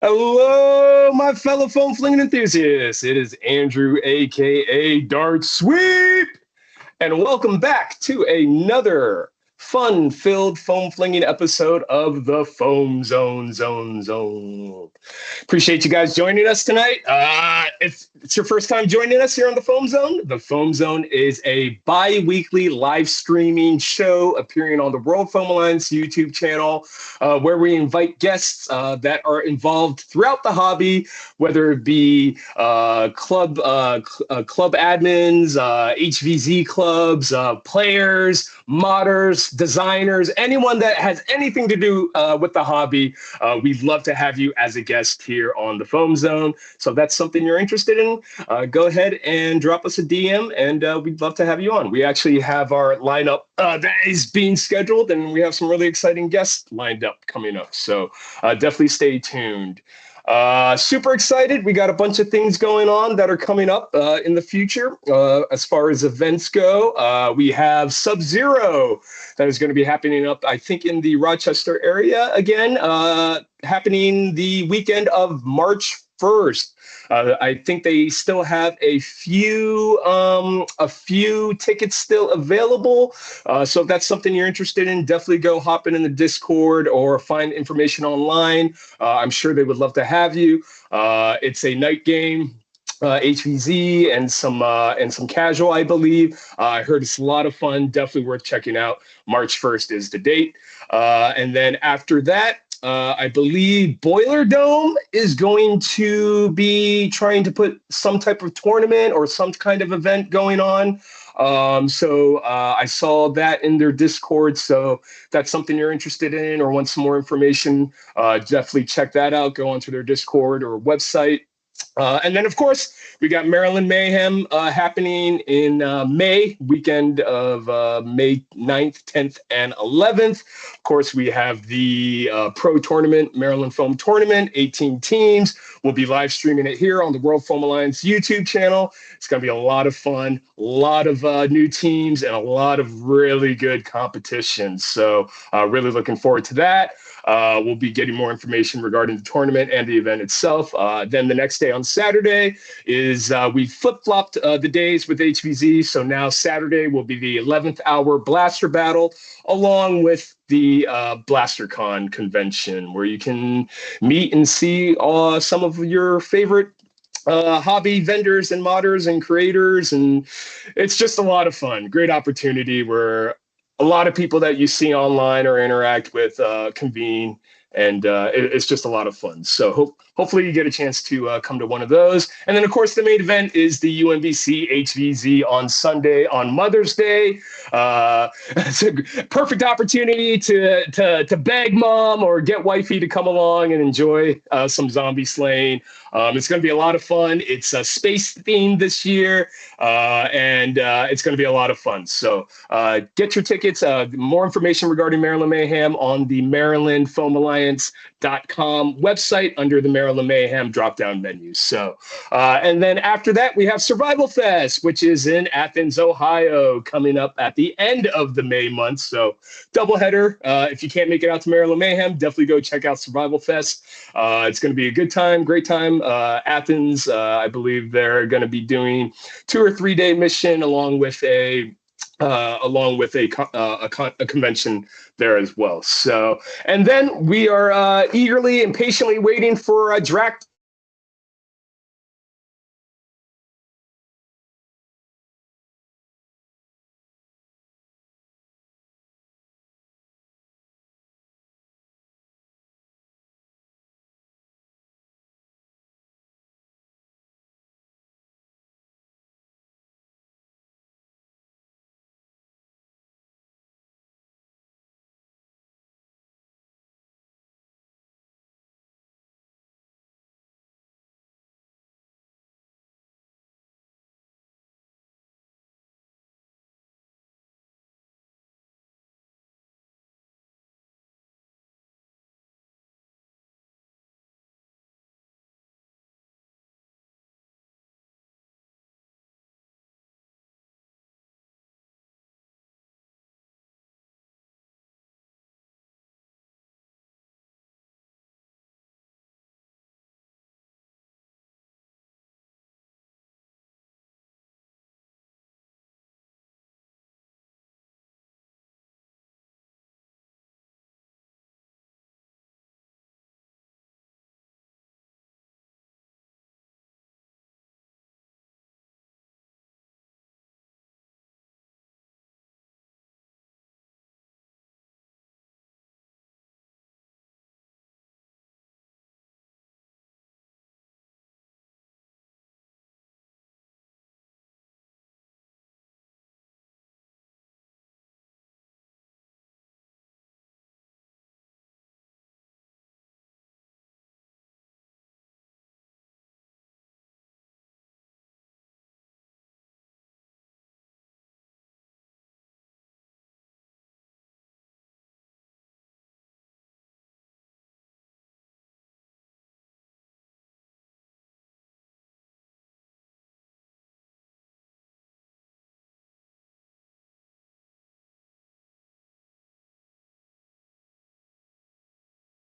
Hello, my fellow foam flinging enthusiasts. It is Andrew, aka Dart Sweep, and welcome back to another fun-filled foam flinging episode of the Foam Zone. Appreciate you guys joining us tonight. If it's your first time joining us here on the Foam Zone is a bi-weekly live streaming show appearing on the World Foam Alliance YouTube channel, where we invite guests that are involved throughout the hobby, whether it be club admins, HVZ clubs, players, modders, designers, anyone that has anything to do with the hobby. We'd love to have you as a guest here on the Foam Zone. So if that's something you're interested in, go ahead and drop us a DM, and we'd love to have you on. We actually have our lineup that is being scheduled, and we have some really exciting guests lined up coming up. So definitely stay tuned. Super excited. We got a bunch of things going on that are coming up in the future as far as events go. We have Sub Zero that is going to be happening up, I think, in the Rochester area again, happening the weekend of March 1st. I think they still have a few tickets still available. So if that's something you're interested in, definitely go hop in the Discord or find information online. I'm sure they would love to have you. It's a night game. HVZ and some casual, I believe. I heard it's a lot of fun. Definitely worth checking out. March 1st is the date. And then after that, I believe Boiler Dome is going to be trying to put some type of tournament or some kind of event going on. So I saw that in their Discord. So if that's something you're interested in or want some more information, definitely check that out. Go onto their Discord or website. And then, of course, we got Maryland Mayhem happening in May, weekend of May 9th, 10th, and 11th. Of course, we have the pro tournament, Maryland Foam Tournament, 18 teams. We'll be live streaming it here on the World Foam Alliance YouTube channel. It's going to be a lot of fun, a lot of new teams, and a lot of really good competition. So, really looking forward to that. We'll be getting more information regarding the tournament and the event itself. Then the next day on Saturday is we flip-flopped the days with HVZ. So now Saturday will be the 11th hour blaster battle along with the BlasterCon convention where you can meet and see some of your favorite hobby vendors and modders and creators, and it's just a lot of fun. Great opportunity where a lot of people that you see online or interact with convene, and it's just a lot of fun. So hopefully you get a chance to come to one of those. And then, of course, the main event is the UMBC HVZ on Sunday on Mother's Day. It's a perfect opportunity to beg mom or get wifey to come along and enjoy some zombie slaying. It's going to be a lot of fun. It's space themed this year, and it's going to be a lot of fun. So get your tickets. More information regarding Maryland Mayhem on the Maryland Foam Alliance.com website under the Maryland Mayhem drop down menu. So, and then after that, we have Survival Fest, which is in Athens, Ohio, coming up at the end of the May month. So, doubleheader. If you can't make it out to Maryland Mayhem, definitely go check out Survival Fest. It's going to be a good time, great time. Athens, I believe they're going to be doing 2 or 3 day mission along with a convention there as well. So, and then we are eagerly and patiently waiting for Drac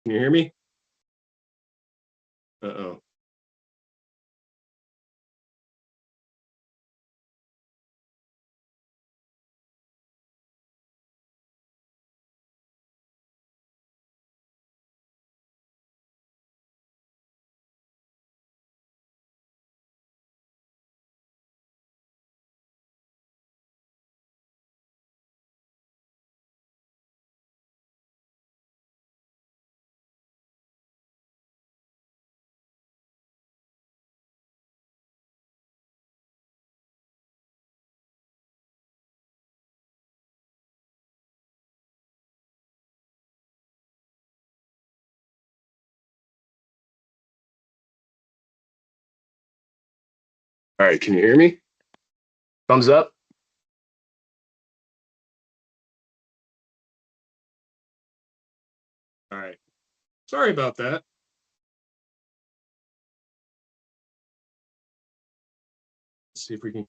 Can you hear me? Uh-oh. All right, can you hear me? Thumbs up. All right. Sorry about that. Let's see if we can.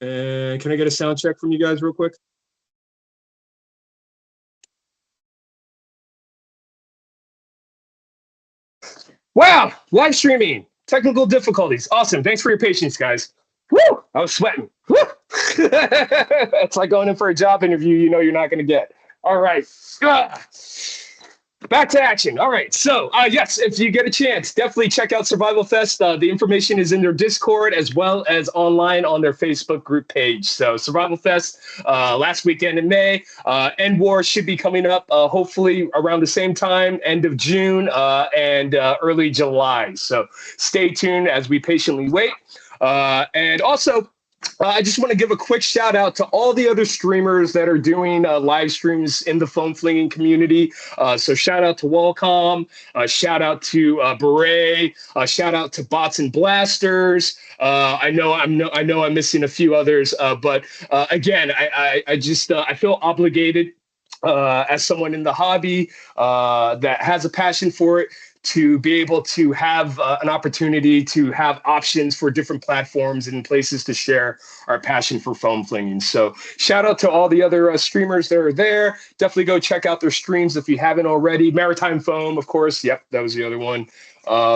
Can I get a sound check from you guys real quick? Wow, live streaming, technical difficulties. Awesome. Thanks for your patience, guys. Woo! I was sweating. Woo! It's like going in for a job interview you know you're not going to get. All right. Back to action. All right. So, yes, if you get a chance, definitely check out Survival Fest. The information is in their Discord as well as online on their Facebook group page. So, Survival Fest last weekend in May. End War should be coming up hopefully around the same time, end of June and early July. So, stay tuned as we patiently wait. And also, I just want to give a quick shout out to all the other streamers that are doing live streams in the foam flinging community. So shout out to Wallcom, shout out to Beret, shout out to Bots and Blasters. I know I'm missing a few others, but again, I feel obligated as someone in the hobby that has a passion for it, to be able to have an opportunity to have options for different platforms and places to share our passion for foam flinging. So shout out to all the other streamers that are there. Definitely go check out their streams if you haven't already. Maritime Foam, of course. Yep, that was the other one.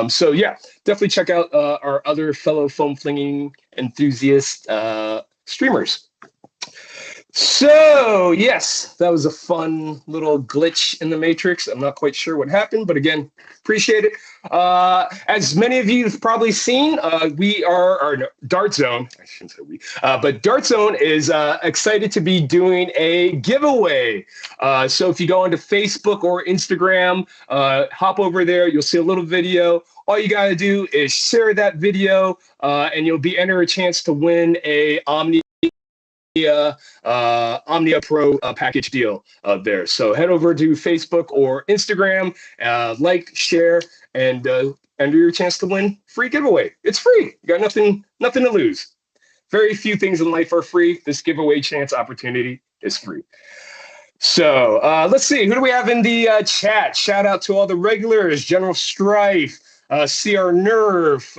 So yeah, definitely check out our other fellow foam flinging enthusiast streamers. So, yes, that was a fun little glitch in the Matrix. I'm not quite sure what happened, but again, appreciate it. As many of you have probably seen, we are, or no, Dart Zone, I shouldn't say we, but Dart Zone is excited to be doing a giveaway. So if you go onto Facebook or Instagram, hop over there, you'll see a little video. All you got to do is share that video, and you'll be entered a chance to win a Omnia Pro package deal there. So head over to Facebook or Instagram, like, share, and enter your chance to win free giveaway. It's free. You got nothing to lose. Very few things in life are free. This giveaway chance opportunity is free. So let's see. Who do we have in the chat? Shout out to all the regulars: General Strife, CR Nerf,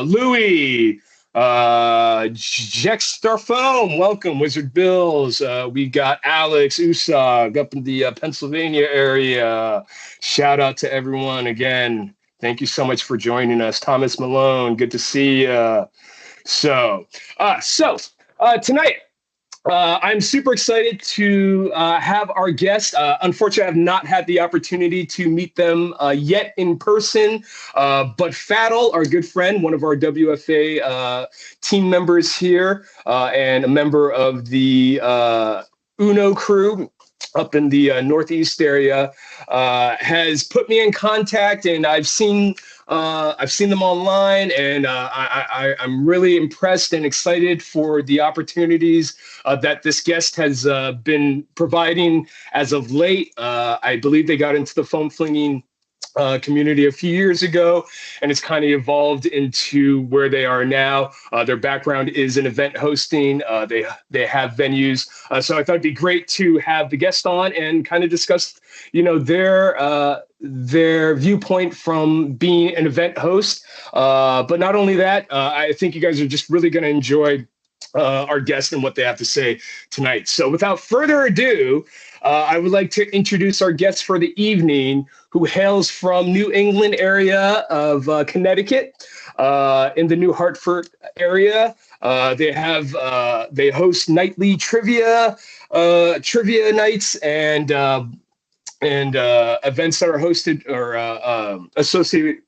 Louie, Jexstar Foam, welcome. Wizard Bills. We got Alex Usog up in the Pennsylvania area. Shout out to everyone again. Thank you so much for joining us. Thomas Malone, good to see you. So tonight, I'm super excited to have our guests. Unfortunately, I have not had the opportunity to meet them yet in person, but Faddle, our good friend, one of our WFA team members here, and a member of the Uno crew up in the Northeast area, has put me in contact, and I've seen them online, and I'm really impressed and excited for the opportunities that this guest has been providing as of late. I believe they got into the foam flinging community a few years ago, and it's kind of evolved into where they are now. Their background is in event hosting. They have venues, so I thought it'd be great to have the guest on and kind of discuss, their viewpoint from being an event host. But not only that, I think you guys are just really going to enjoy our guests and what they have to say tonight. So without further ado, I would like to introduce our guest for the evening, who hails from New England area of Connecticut, in the New Hartford area. They host nightly trivia nights and events that are hosted or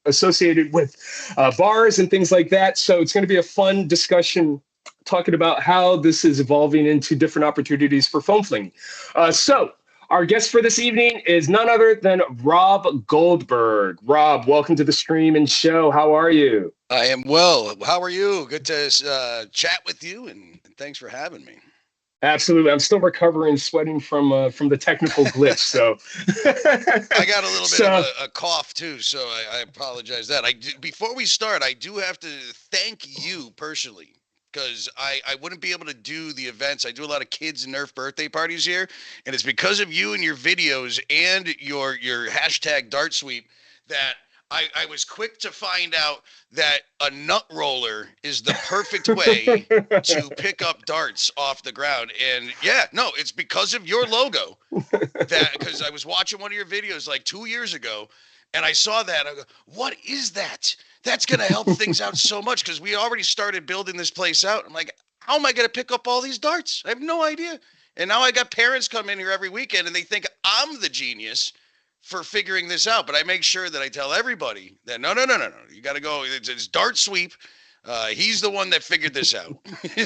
associated with bars and things like that. So it's going to be a fun discussion talking about how this is evolving into different opportunities for phone flinging. So our guest for this evening is none other than Rob Goldberg. Rob, welcome to the stream and show. How are you? I am well. How are you? Good to chat with you, and thanks for having me. Absolutely. I'm still recovering, sweating from the technical glitch. So I got a little bit of a cough too, so I apologize that. Before we start, I do have to thank you personally, because I wouldn't be able to do the events. I do a lot of kids and Nerf birthday parties here, and it's because of you and your videos and your hashtag dart sweep that I was quick to find out that a nut roller is the perfect way to pick up darts off the ground. And yeah, no, it's because of your logo, that because I was watching one of your videos like 2 years ago, and I saw that. I go, what is that? That's going to help things out so much, because we already started building this place out. I'm like, how am I going to pick up all these darts? I have no idea. And now I got parents come in here every weekend, and they think I'm the genius for figuring this out. But I make sure that I tell everybody that no. You got to go. It's dart sweep. He's the one that figured this out,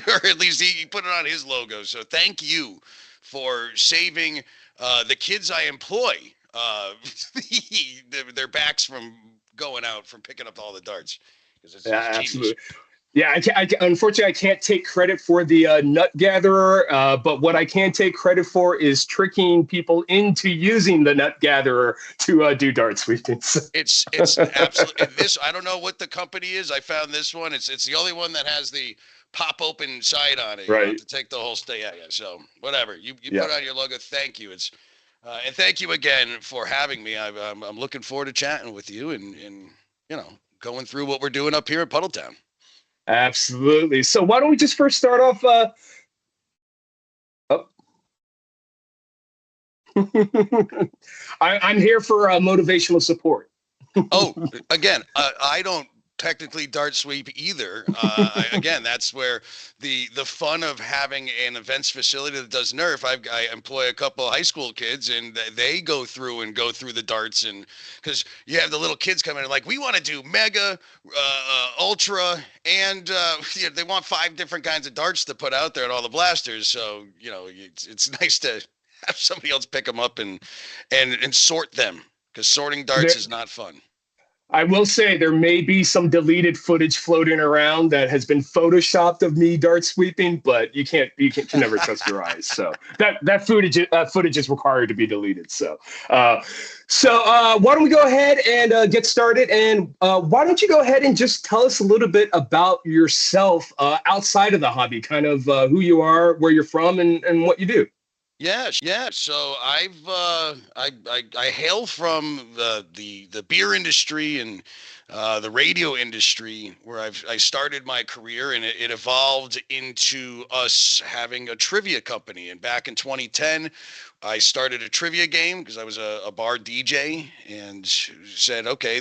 or at least he put it on his logo. So thank you for saving the kids I employ, their backs from going out, from picking up all the darts. Yeah, absolutely. Yeah, unfortunately, I can't take credit for the nut gatherer, but what I can take credit for is tricking people into using the nut gatherer to do dart sweepings. It's absolutely this. I don't know what the company is. I found this one. It's the only one that has the pop open side on it. You right. Have to take the whole stay. Yeah. So whatever you put on your logo. Thank you. It's and thank you again for having me. I'm looking forward to chatting with you and going through what we're doing up here in Puddletown. Absolutely. So why don't we just first start off? I'm here for motivational support. Oh, again, I don't technically dart sweep either. Again, that's where the fun of having an events facility that does Nerf. I employ a couple of high school kids, and they go through the darts, and because you have the little kids come in and like, we want to do mega, ultra, and they want 5 different kinds of darts to put out there and all the blasters. So it's nice to have somebody else pick them up and sort them, because sorting darts is not fun. I will say there may be some deleted footage floating around that has been photoshopped of me dart sweeping, but you can never trust your eyes. So that footage is required to be deleted. So why don't we go ahead and get started? And why don't you go ahead and just tell us a little bit about yourself outside of the hobby, kind of who you are, where you're from, and what you do. Yeah. So I hail from the beer industry and the radio industry, where I started my career, and it evolved into us having a trivia company. And back in 2010, I started a trivia game because I was a bar DJ, and said, okay,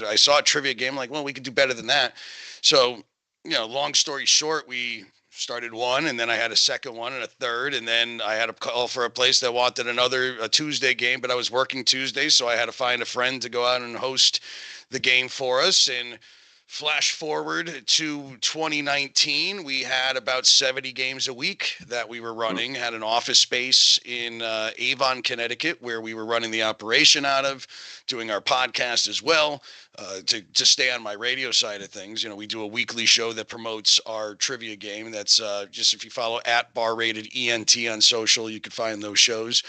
I saw a trivia game. I'm like, well, we could do better than that. So, long story short, we started one, and then I had a second one and a third, and then I had a call for a place that wanted a Tuesday game, but I was working Tuesday, so I had to find a friend to go out and host the game for us. And flash forward to 2019, we had about 70 games a week that we were running, had an office space in Avon, Connecticut, where we were running the operation out of, doing our podcast as well, to stay on my radio side of things. We do a weekly show that promotes our trivia game. That's just, if you follow @BarRatedENT on social, you can find those shows.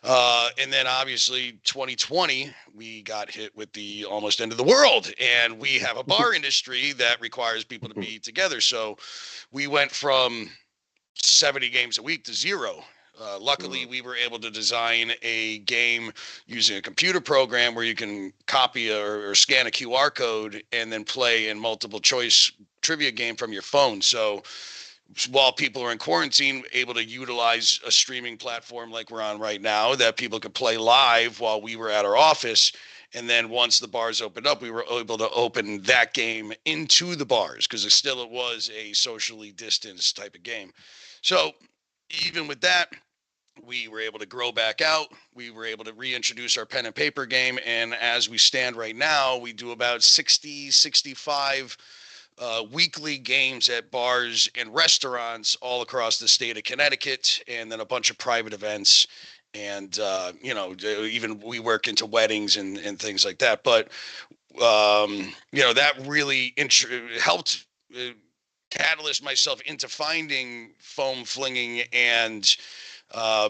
And then obviously 2020, we got hit with the almost end of the world, and we have a bar industry that requires people to be together. So we went from 70 games a week to 0. Luckily, we were able to design a game using a computer program where you can copy or scan a QR code and then play in multiple choice trivia game from your phone. So while people are in quarantine, able to utilize a streaming platform like we're on right now that people could play live while we were at our office. And then once the bars opened up, we were able to open that game into the bars because it was a socially distanced type of game. So even with that, we were able to grow back out. We were able to reintroduce our pen and paper game. And as we stand right now, we do about 60, 65 weekly games at bars and restaurants all across the state of Connecticut, and then a bunch of private events. And, even we work into weddings and things like that. But, that really helped catalyst myself into finding foam flinging and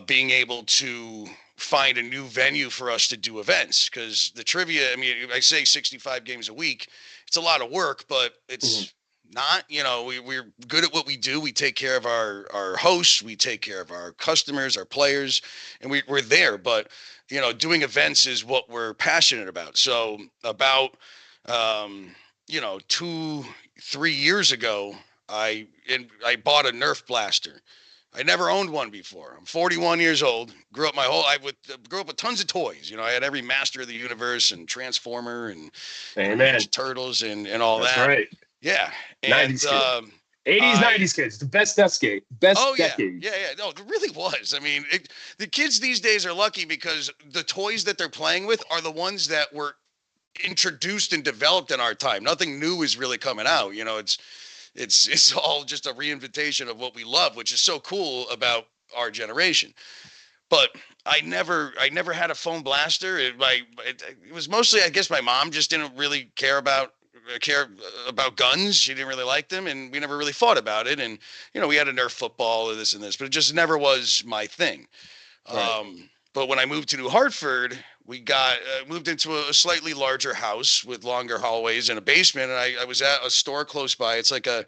being able to find a new venue for us to do events. Because the trivia, I mean, I say 65 games a week, it's a lot of work, but it's not, we're good at what we do. We take care of our hosts, we take care of our customers, our players, and we're there. But, doing events is what we're passionate about. So about, 2-3 years ago, I bought a Nerf blaster. I never owned one before. I'm 41 years old. Grew up with tons of toys. I had every Master of the Universe and Transformer and Ninja Turtles and all That's that. Right. Yeah. 90s kid. 80s, 90s kids. The best decade. Decade. Yeah. No, it really was. I mean, the kids these days are lucky because the toys that they're playing with are the ones that were introduced and developed in our time. Nothing new is really coming out. It's all just a reinventation of what we love, which is so cool about our generation. But I never had a foam blaster. It was mostly, I guess, my mom just didn't really care about guns. She didn't really like them, and we never really thought about it. And we had a Nerf football or this and this, but it just never was my thing. Right. But when I moved to New Hartford, we moved into a slightly larger house with longer hallways and a basement. And I was at a store close by. It's like a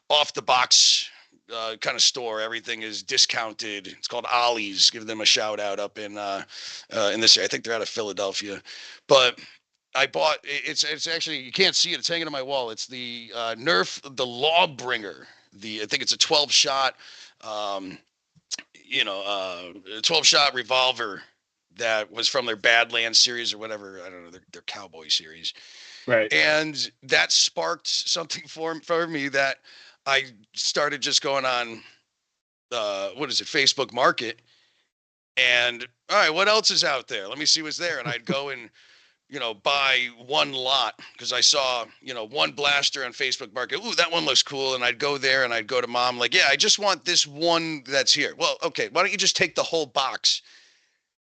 off the box kind of store. Everything is discounted. It's called Ollie's. Give them a shout out up in this area. I think they're out of Philadelphia. But I bought it's actually, you can't see it. It's hanging on my wall. It's the Nerf, the Lawbringer. I think it's a 12 shot. 12-shot revolver that was from their Badlands series or whatever. I don't know, their Cowboy series. Right. And that sparked something for me that I started just going on, Facebook Market. And, all right, what else is out there? Let me see what's there. And I'd go and, buy one lot because I saw, one blaster on Facebook Market. Ooh, that one looks cool. And I'd go there and I'd go to mom like, yeah, I just want this one that's here. Well, okay, why don't you just take the whole box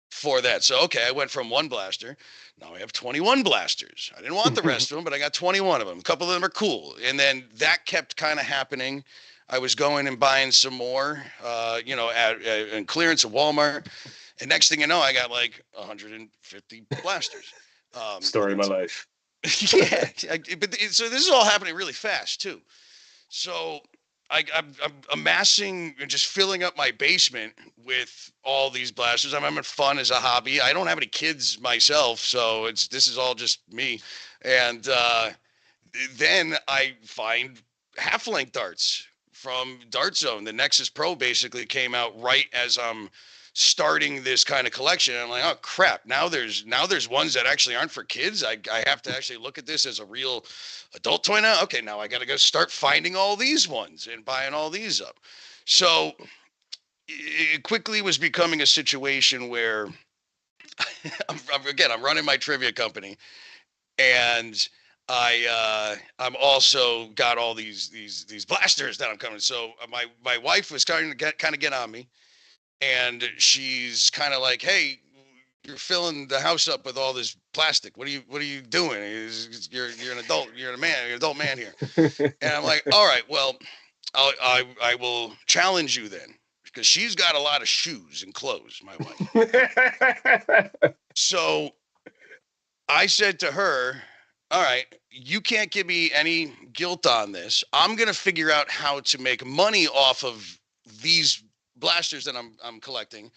for that? So, okay, I went from one blaster. Now I have 21 blasters. I didn't want the rest of them, but I got 21 of them. A couple of them are cool. And then that kept kind of happening. I was going and buying some more, at clearance at Walmart. And next thing you know, I got like 150 blasters. Story of my life. Yeah, so this is all happening really fast too. So I'm amassing and just filling up my basement with all these blasters. I'm having fun as a hobby. I don't have any kids myself, so this is all just me. And then I find half-length darts from Dart Zone. The Nexus Pro basically came out right as I'm starting this kind of collection. I'm like, oh crap, now there's ones that actually aren't for kids. I have to actually look at this as a real adult toy now. Okay, now I got to go start finding all these ones and buying all these up. So it quickly was becoming a situation where I'm running my trivia company, and I'm also got all these blasters that I'm coming. So my wife was kind of get on me. And she's kind of like, hey, you're filling the house up with all this plastic. What are you doing? You're an adult. You're an adult man here. And I'm like, all right, well, I will challenge you then, because she's got a lot of shoes and clothes, my wife. So I said to her, all right, you can't give me any guilt on this. I'm going to figure out how to make money off of these blasters that I'm collecting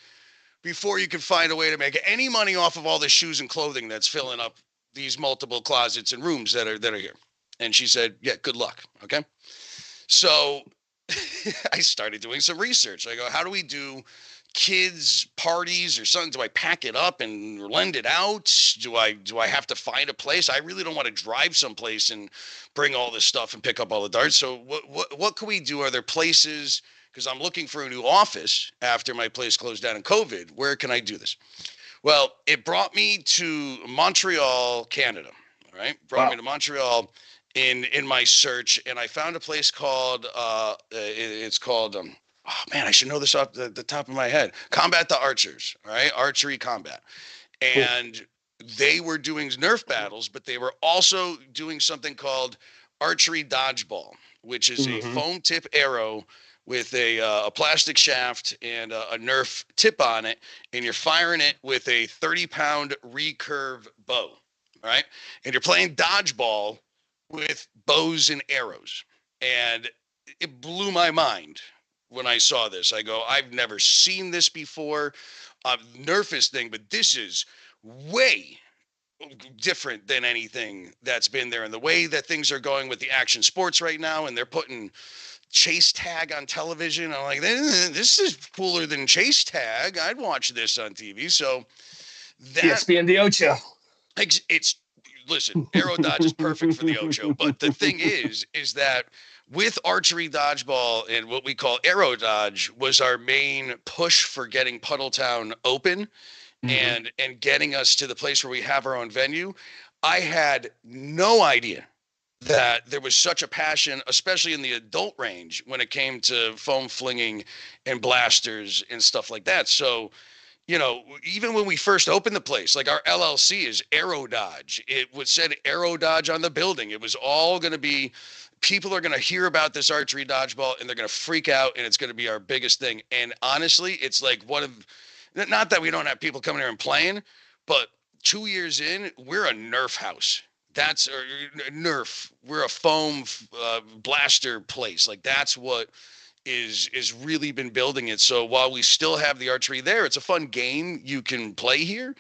before you can find a way to make any money off of all the shoes and clothing that's filling up these multiple closets and rooms that are here. And she said, yeah, good luck. Okay. So I started doing some research. I go, how do we do kids parties or something? Do I pack it up and lend it out? Do I have to find a place? I really don't want to drive someplace and bring all this stuff and pick up all the darts. So what can we do? Are there places? Because I'm looking for a new office after my place closed down in COVID. Where can I do this? Well, it brought me to Montreal, Canada. All right, brought me Wow. to Montreal in my search, and I found a place called it's called oh man, I should know this off the top of my head. Combat the Archers. All right, archery combat, Cool. and they were doing Nerf battles, but they were also doing something called archery dodgeball, which is a Hmm. foam tip arrow with a plastic shaft and a Nerf tip on it, and you're firing it with a 30-pound recurve bow. All right, and you're playing dodgeball with bows and arrows, and it blew my mind when I saw this. I go, I've never seen this before. Nerf thing, but this is way different than anything that's been there. And the way that things are going with the action sports right now, and they're putting chase tag on television. I'm like, this is cooler than chase tag. I'd watch this on TV. So that ESPN the Ocho. it's listen, Aero Dodge is perfect for the Ocho. But the thing is that with archery dodgeball and what we call Aero Dodge was our main push for getting Puddletown open Hmm. and getting us to the place where we have our own venue. I had no idea that there was such a passion, especially in the adult range, when it came to foam flinging and blasters and stuff like that. So, even when we first opened the place, like our LLC is Aero Dodge. It was said Aero Dodge on the building. It was all going to be, people are going to hear about this archery dodgeball and they're going to freak out and it's going to be our biggest thing. And honestly, it's like one of, not that we don't have people coming here and playing, but 2 years in, we're a Nerf house. That's or Nerf. We're a foam blaster place. Like that's what is really been building it. So while we still have the archery there, it's a fun game you can play here.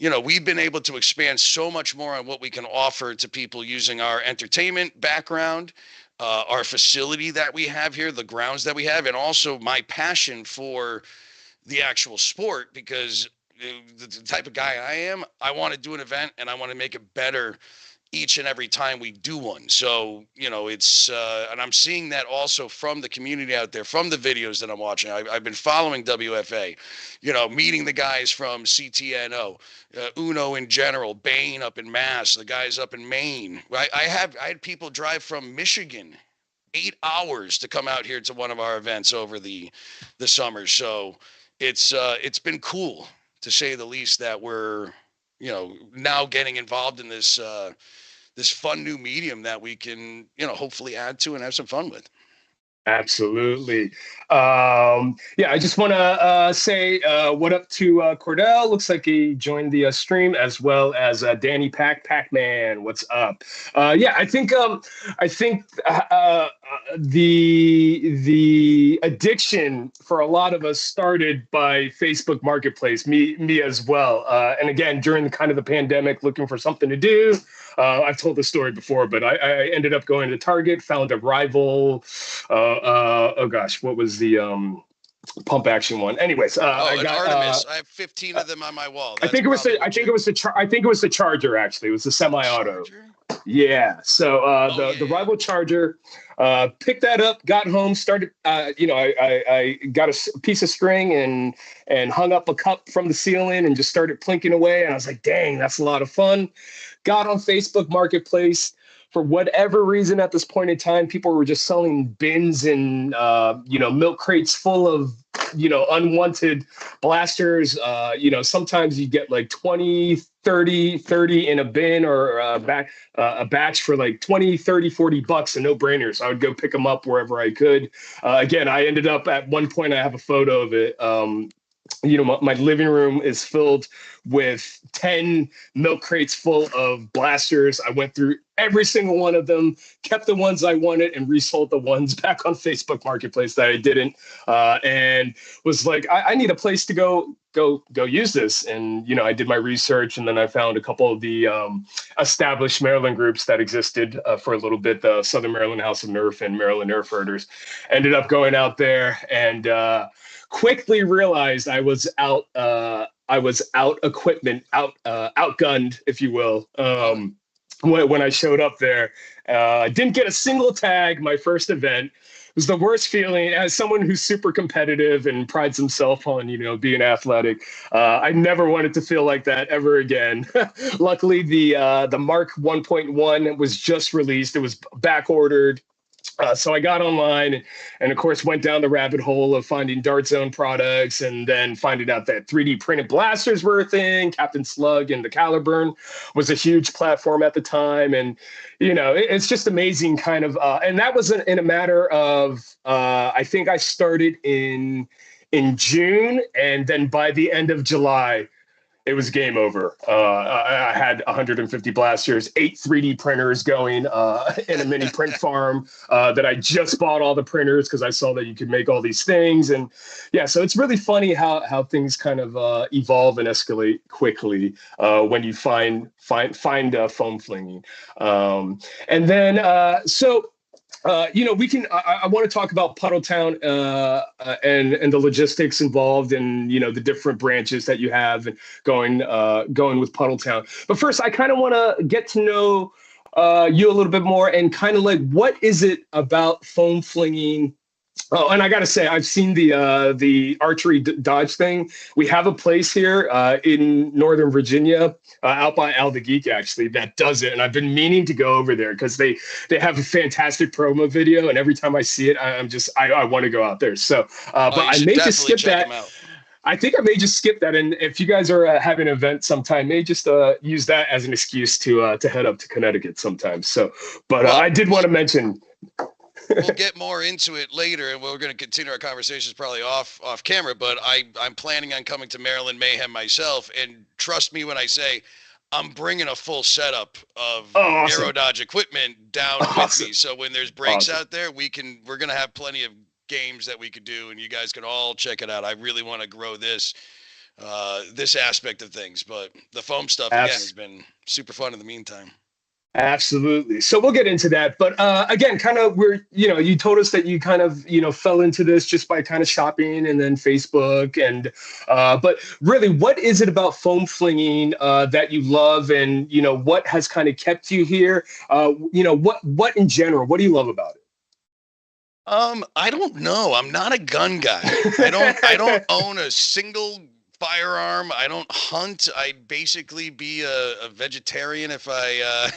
We've been able to expand so much more on what we can offer to people using our entertainment background, our facility that we have here, the grounds that we have, and also my passion for the actual sport because the type of guy I am, I want to do an event and I want to make it better each and every time we do one. So, it's, and I'm seeing that also from the community out there, from the videos that I'm watching. I've been following WFA, meeting the guys from CTNO, Uno in general, Bain up in Mass, the guys up in Maine. I had people drive from Michigan 8 hours to come out here to one of our events over the summer. So it's been cool to say the least that we're now getting involved in this fun new medium that we can hopefully add to and have some fun with. Absolutely. Yeah, I just want to say what up to Cordell. Looks like he joined the stream as well as Danny Pac-Man. What's up? Yeah, I think the addiction for a lot of us started by Facebook Marketplace. Me as well. And again, during the kind of the pandemic, looking for something to do. I've told this story before, but I ended up going to Target, found a rival. Oh gosh, what was the pump action one? Anyways, I Oh, an got. Artemis. I have 15 of them on my wall. I That's think it was probably the. I what think you're. it was the. I think it was the Charger. Actually, it was the The semi-auto. Charger? Yeah. So Oh the yeah. rival Charger. Picked that up. Got home. Started. I got a piece of string and hung up a cup from the ceiling and just started plinking away. And I was like, dang, that's a lot of fun. Got on Facebook Marketplace. For whatever reason, at this point in time, people were just selling bins and milk crates full of unwanted blasters. Sometimes you get like 20, 30 in a bin or a batch for like 20, 30, $40, a no-brainer. So I would go pick them up wherever I could. Again, I ended up at one point, I have a photo of it. My living room is filled with 10 milk crates full of blasters. I went through every single one of them, kept the ones I wanted, and resold the ones back on Facebook Marketplace that I didn't, and was like, I need a place to go use this. And I did my research, and then I found a couple of the established Maryland groups that existed for a little bit, the Southern Maryland House of Nerf and Maryland Nerf Herders. Ended up going out there and quickly realized I was out. I was out equipment, outgunned, if you will. When I showed up there, I didn't get a single tag. My first event was the worst feeling as someone who's super competitive and prides himself on, being athletic. I never wanted to feel like that ever again. Luckily, the Mark 1.1 was just released. It was back ordered. So I got online and, of course, went down the rabbit hole of finding Dart Zone products and then finding out that 3D printed blasters were a thing. Captain Slug and the Caliburn was a huge platform at the time. And, it's just amazing kind of. And that was in a matter of, I think I started in June. And then by the end of July, it was game over. I had 150 blasters, 8 3D printers going in a mini print farm that I just bought all the printers because I saw that you could make all these things. And yeah, so it's really funny how things kind of evolve and escalate quickly when you find foam flinging. And then we can. I want to talk about Puddletown and the logistics involved, and the different branches that you have and going with Puddletown. But first, I kind of want to get to know you a little bit more, and kind of like, what is it about foam flinging? Oh, and I got to say, I've seen the archery dodge thing. We have a place here in Northern Virginia, out by Al the Geek, actually, that does it. And I've been meaning to go over there because they have a fantastic promo video. And every time I see it, I want to go out there. So, but I may just skip that. I think I may just skip that. And if you guys are having an event sometime, may just use that as an excuse to head up to Connecticut sometime. So, but I did want to mention. We'll get more into it later, and we're going to continue our conversations probably off camera, but I'm planning on coming to Maryland Mayhem myself, and trust me when I say I'm bringing a full setup of awesome. Aero Dodge equipment down with me. So when there's breaks out there, we're going to have plenty of games that we could do, and you guys can all check it out. I really want to grow this aspect of things, but the foam stuff, again, has been super fun in the meantime. Absolutely. So we'll get into that. But again, kind of you told us that you kind of, fell into this just by kind of shopping and then Facebook. And but really, what is it about foam flinging that you love? And, what has kind of kept you here? What in general, what do you love about it? I don't know. I'm not a gun guy. I don't own a single firearm. I don't hunt. I'd basically be a vegetarian if I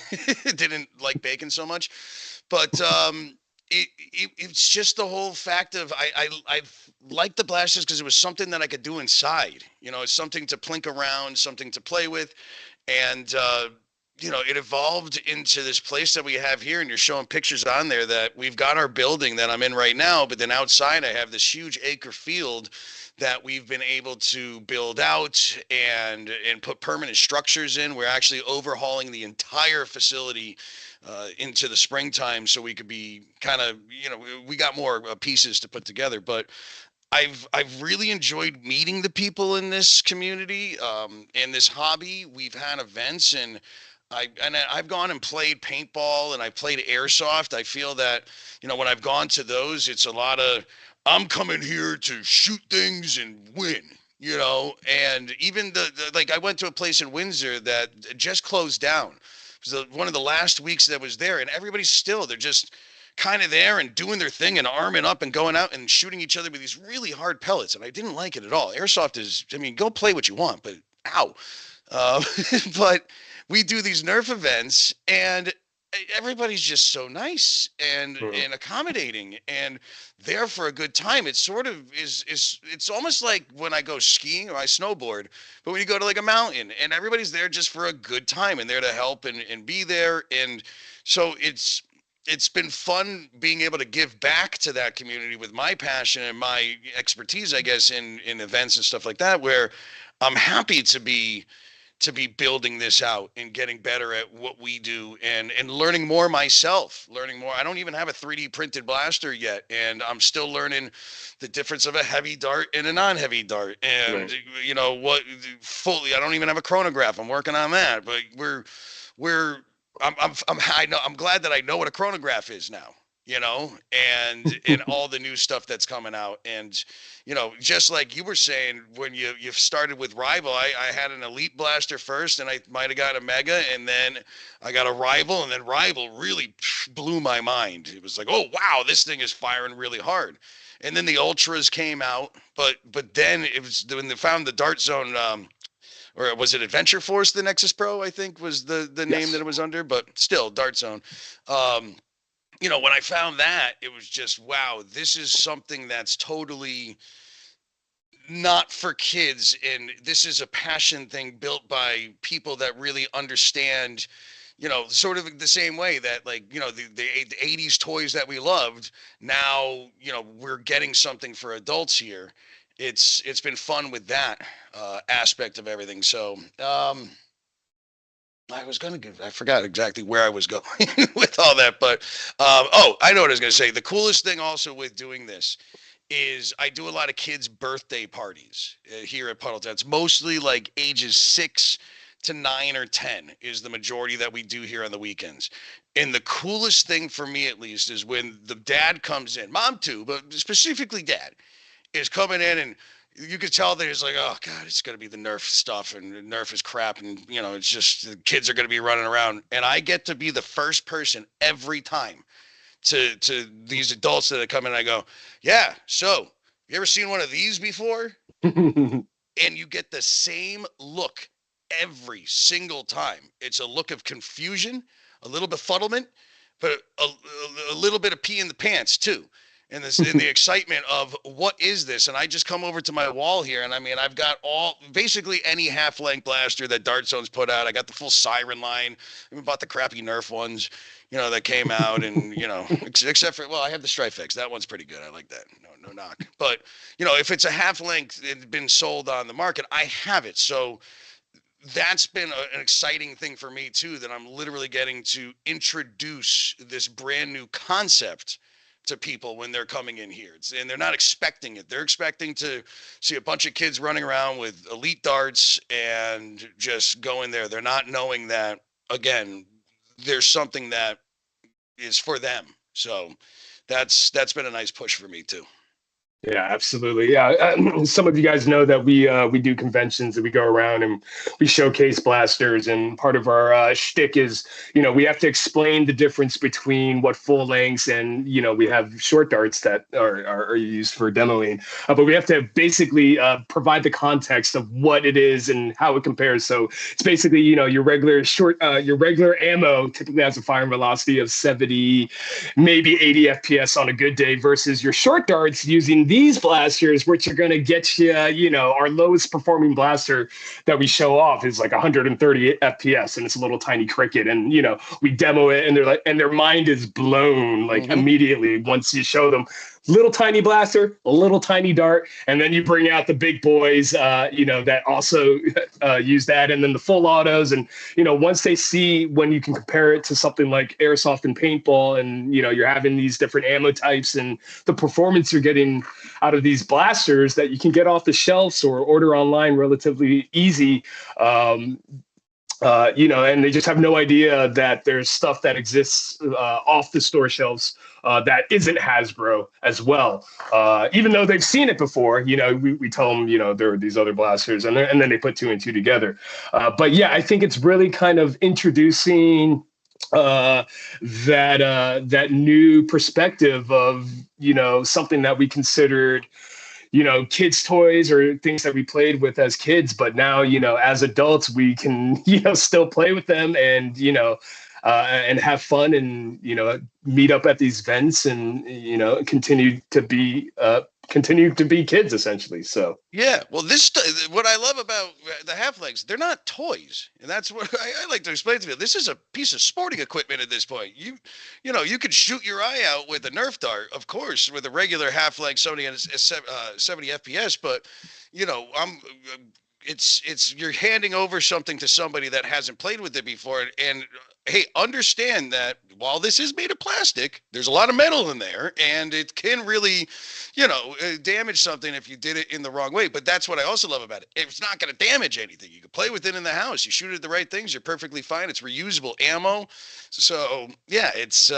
didn't like bacon so much. But it's just the whole fact of I liked the blasters because it was something that I could do inside. It's something to plink around, something to play with, and it evolved into this place that we have here. And you're showing pictures on there that we've got our building that I'm in right now, but then outside I have this huge acre field that we've been able to build out and put permanent structures in. We're actually overhauling the entire facility into the springtime, so we could be kind of, we got more pieces to put together. But I've really enjoyed meeting the people in this community, in this hobby. We've had events, and I've gone and played paintball, and I played airsoft. I feel that, when I've gone to those, it's a lot of, I'm coming here to shoot things and win, and even like I went to a place in Windsor that just closed down. It was one of the last weeks that was there, and everybody's they're just kind of there and doing their thing and arming up and going out and shooting each other with these really hard pellets. And I didn't like it at all. Airsoft is, go play what you want, but ow. But we do these Nerf events, and everybody's just so nice and accommodating and there for a good time. It sort of it's almost like when I go skiing or I snowboard, but when you go to like a mountain and everybody's there just for a good time and there to help and be there. And so it's been fun being able to give back to that community with my passion and my expertise, I guess, in events and stuff like that, where I'm happy to be to be building this out and getting better at what we do, and learning more myself, learning more. I don't even have a 3D printed blaster yet, and I'm still learning the difference of a heavy dart and a non-heavy dart. And Right. what fully, I don't even have a chronograph. I'm working on that, but we're I know, I'm glad that I know what a chronograph is now, and all the new stuff that's coming out. And just like you were saying, when you started with Rival, I had an Elite blaster first, and I might have got a Mega, and then I got a Rival, and then Rival really blew my mind. It was like, oh wow, this thing is firing really hard. And then the Ultras came out, but then it was when they found the Dart Zone, or was it Adventure Force? The Nexus Pro, I think, was the name that Yes. it was under, but still Dart Zone. Um, when I found that, it was just, wow, this is something that's totally not for kids, and this is a passion thing built by people that really understand, sort of the same way that, like, the 80s toys that we loved. Now, we're getting something for adults here. It's been fun with that aspect of everything. So I forgot exactly where I was going with all that, but oh, I know what I was going to say. The coolest thing also with doing this is I do a lot of kids' birthday parties here at Puddleton. It's mostly like ages 6 to 9 or 10 is the majority that we do here on the weekends. And the coolest thing for me, at least, is when the dad comes in, mom too, but specifically dad is coming in, and you could tell that he's like, oh God, it's going to be the Nerf stuff, and Nerf is crap, and it's just the kids are going to be running around, and I get to be the first person every time to these adults that come in. I go, yeah, so you ever seen one of these before? And you get the same look every single time. It's a look of confusion, a little befuddlement, but a little bit of pee in the pants too. And this, in the excitement of what is this? And I just come over to my wall here, and I mean, I've got basically any half-length blaster that Dart Zone's put out. I got the full Siren line. I even bought the crappy Nerf ones, that came out, and except for, well, I have the Strifex. That one's pretty good. I like that. No knock. But if it's a half-length, it's been sold on the market, I have it. So that's been an exciting thing for me too, that I'm literally getting to introduce this brand new concept to people when they're coming in here. And they're not expecting it. They're expecting to see a bunch of kids running around with elite darts and just go in there. They're not knowing that, again, there's something that is for them. So that's been a nice push for me too. Yeah, absolutely. Yeah, some of you guys know that we do conventions, and we go around and we showcase blasters. And part of our shtick is, we have to explain the difference between what full lengths and, we have short darts that are used for demoing. But we have to basically provide the context of what it is and how it compares. So it's basically, your regular ammo typically has a firing velocity of 70, maybe 80 FPS on a good day, versus your short darts using these blasters, which are going to get you, our lowest performing blaster that we show off is like 130 FPS, and it's a little tiny cricket. And, we demo it, and they're like, and their mind is blown like immediately once you show them little tiny blaster, a little tiny dart, and then you bring out the big boys, that also use that, and then the full autos. And, once they see, when you can compare it to something like airsoft and paintball, and, you're having these different ammo types and the performance you're getting out of these blasters that you can get off the shelves or order online relatively easy. And they just have no idea that there's stuff that exists off the store shelves that isn't Hasbro as well. Even though they've seen it before, we tell them, there are these other blasters, and then they put two and two together. But yeah, I think it's really kind of introducing that new perspective of, something that we considered, kids' toys or things that we played with as kids. But now, as adults, we can, still play with them, and, and have fun, and, meet up at these events, and, continue to be kids, essentially. So yeah, well, what I love about the half legs, they're not toys, and that's what I like to explain to people. This is a piece of sporting equipment at this point. You could shoot your eye out with a Nerf dart, of course, with a regular half leg 70 FPS, but I'm it's you're handing over something to somebody that hasn't played with it before, and hey, understand that while this is made of plastic, there's a lot of metal in there, and it can really, damage something if you did it in the wrong way. But that's what I also love about it. It's not going to damage anything. You can play with it in the house. You shoot it at the right things, you're perfectly fine. It's reusable ammo. So yeah, it's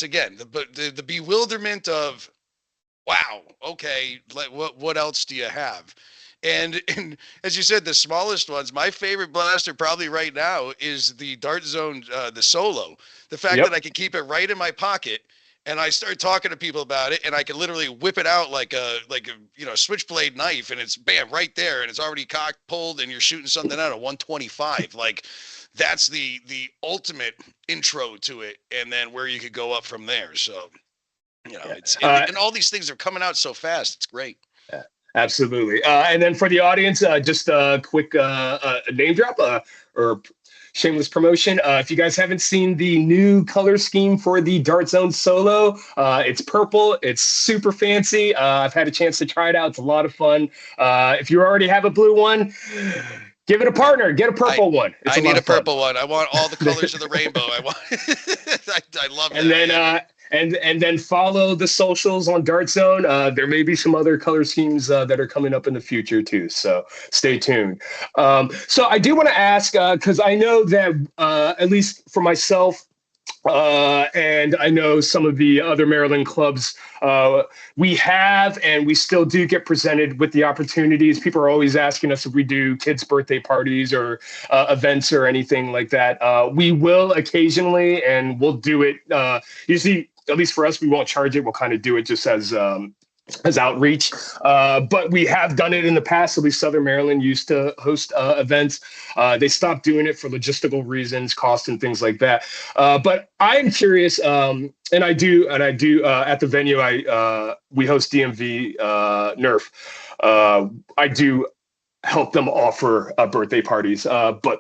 again the bewilderment of wow, okay, what else do you have? And as you said, the smallest ones, my favorite blaster probably right now is the Dart Zone, the Solo. The fact that Yep. I can keep it right in my pocket, and I start talking to people about it, and I can literally whip it out like a switchblade knife, and it's bam right there, and it's already cocked, pulled, and you're shooting something out of 125. Like that's the ultimate intro to it, and then where you could go up from there. So Yeah. and all these things are coming out so fast. It's great. Yeah, absolutely. And then for the audience, just a quick name drop or shameless promotion. If you guys haven't seen the new color scheme for the Dart Zone Solo, it's purple. It's super fancy. I've had a chance to try it out. It's a lot of fun. If you already have a blue one, give it a partner. Get a I purple one. It's I a lot need a of fun. purple one. I want all the colors of the rainbow. I want. I love And that. then and then follow the socials on Dart Zone. There may be some other color schemes that are coming up in the future too. So stay tuned. So I do want to ask because I know that at least for myself. And I know some of the other Maryland clubs we have and we still do get presented with the opportunities. People are always asking us if we do kids' birthday parties or events or anything like that. We will occasionally, and we'll do it. Usually, at least for us, we won't charge it. We'll kind of do it just as outreach. But we have done it in the past. At least Southern Maryland used to host events. They stopped doing it for logistical reasons, cost, and things like that. But I'm curious, and I do at the venue. We host DMV Nerf. I do help them offer birthday parties, but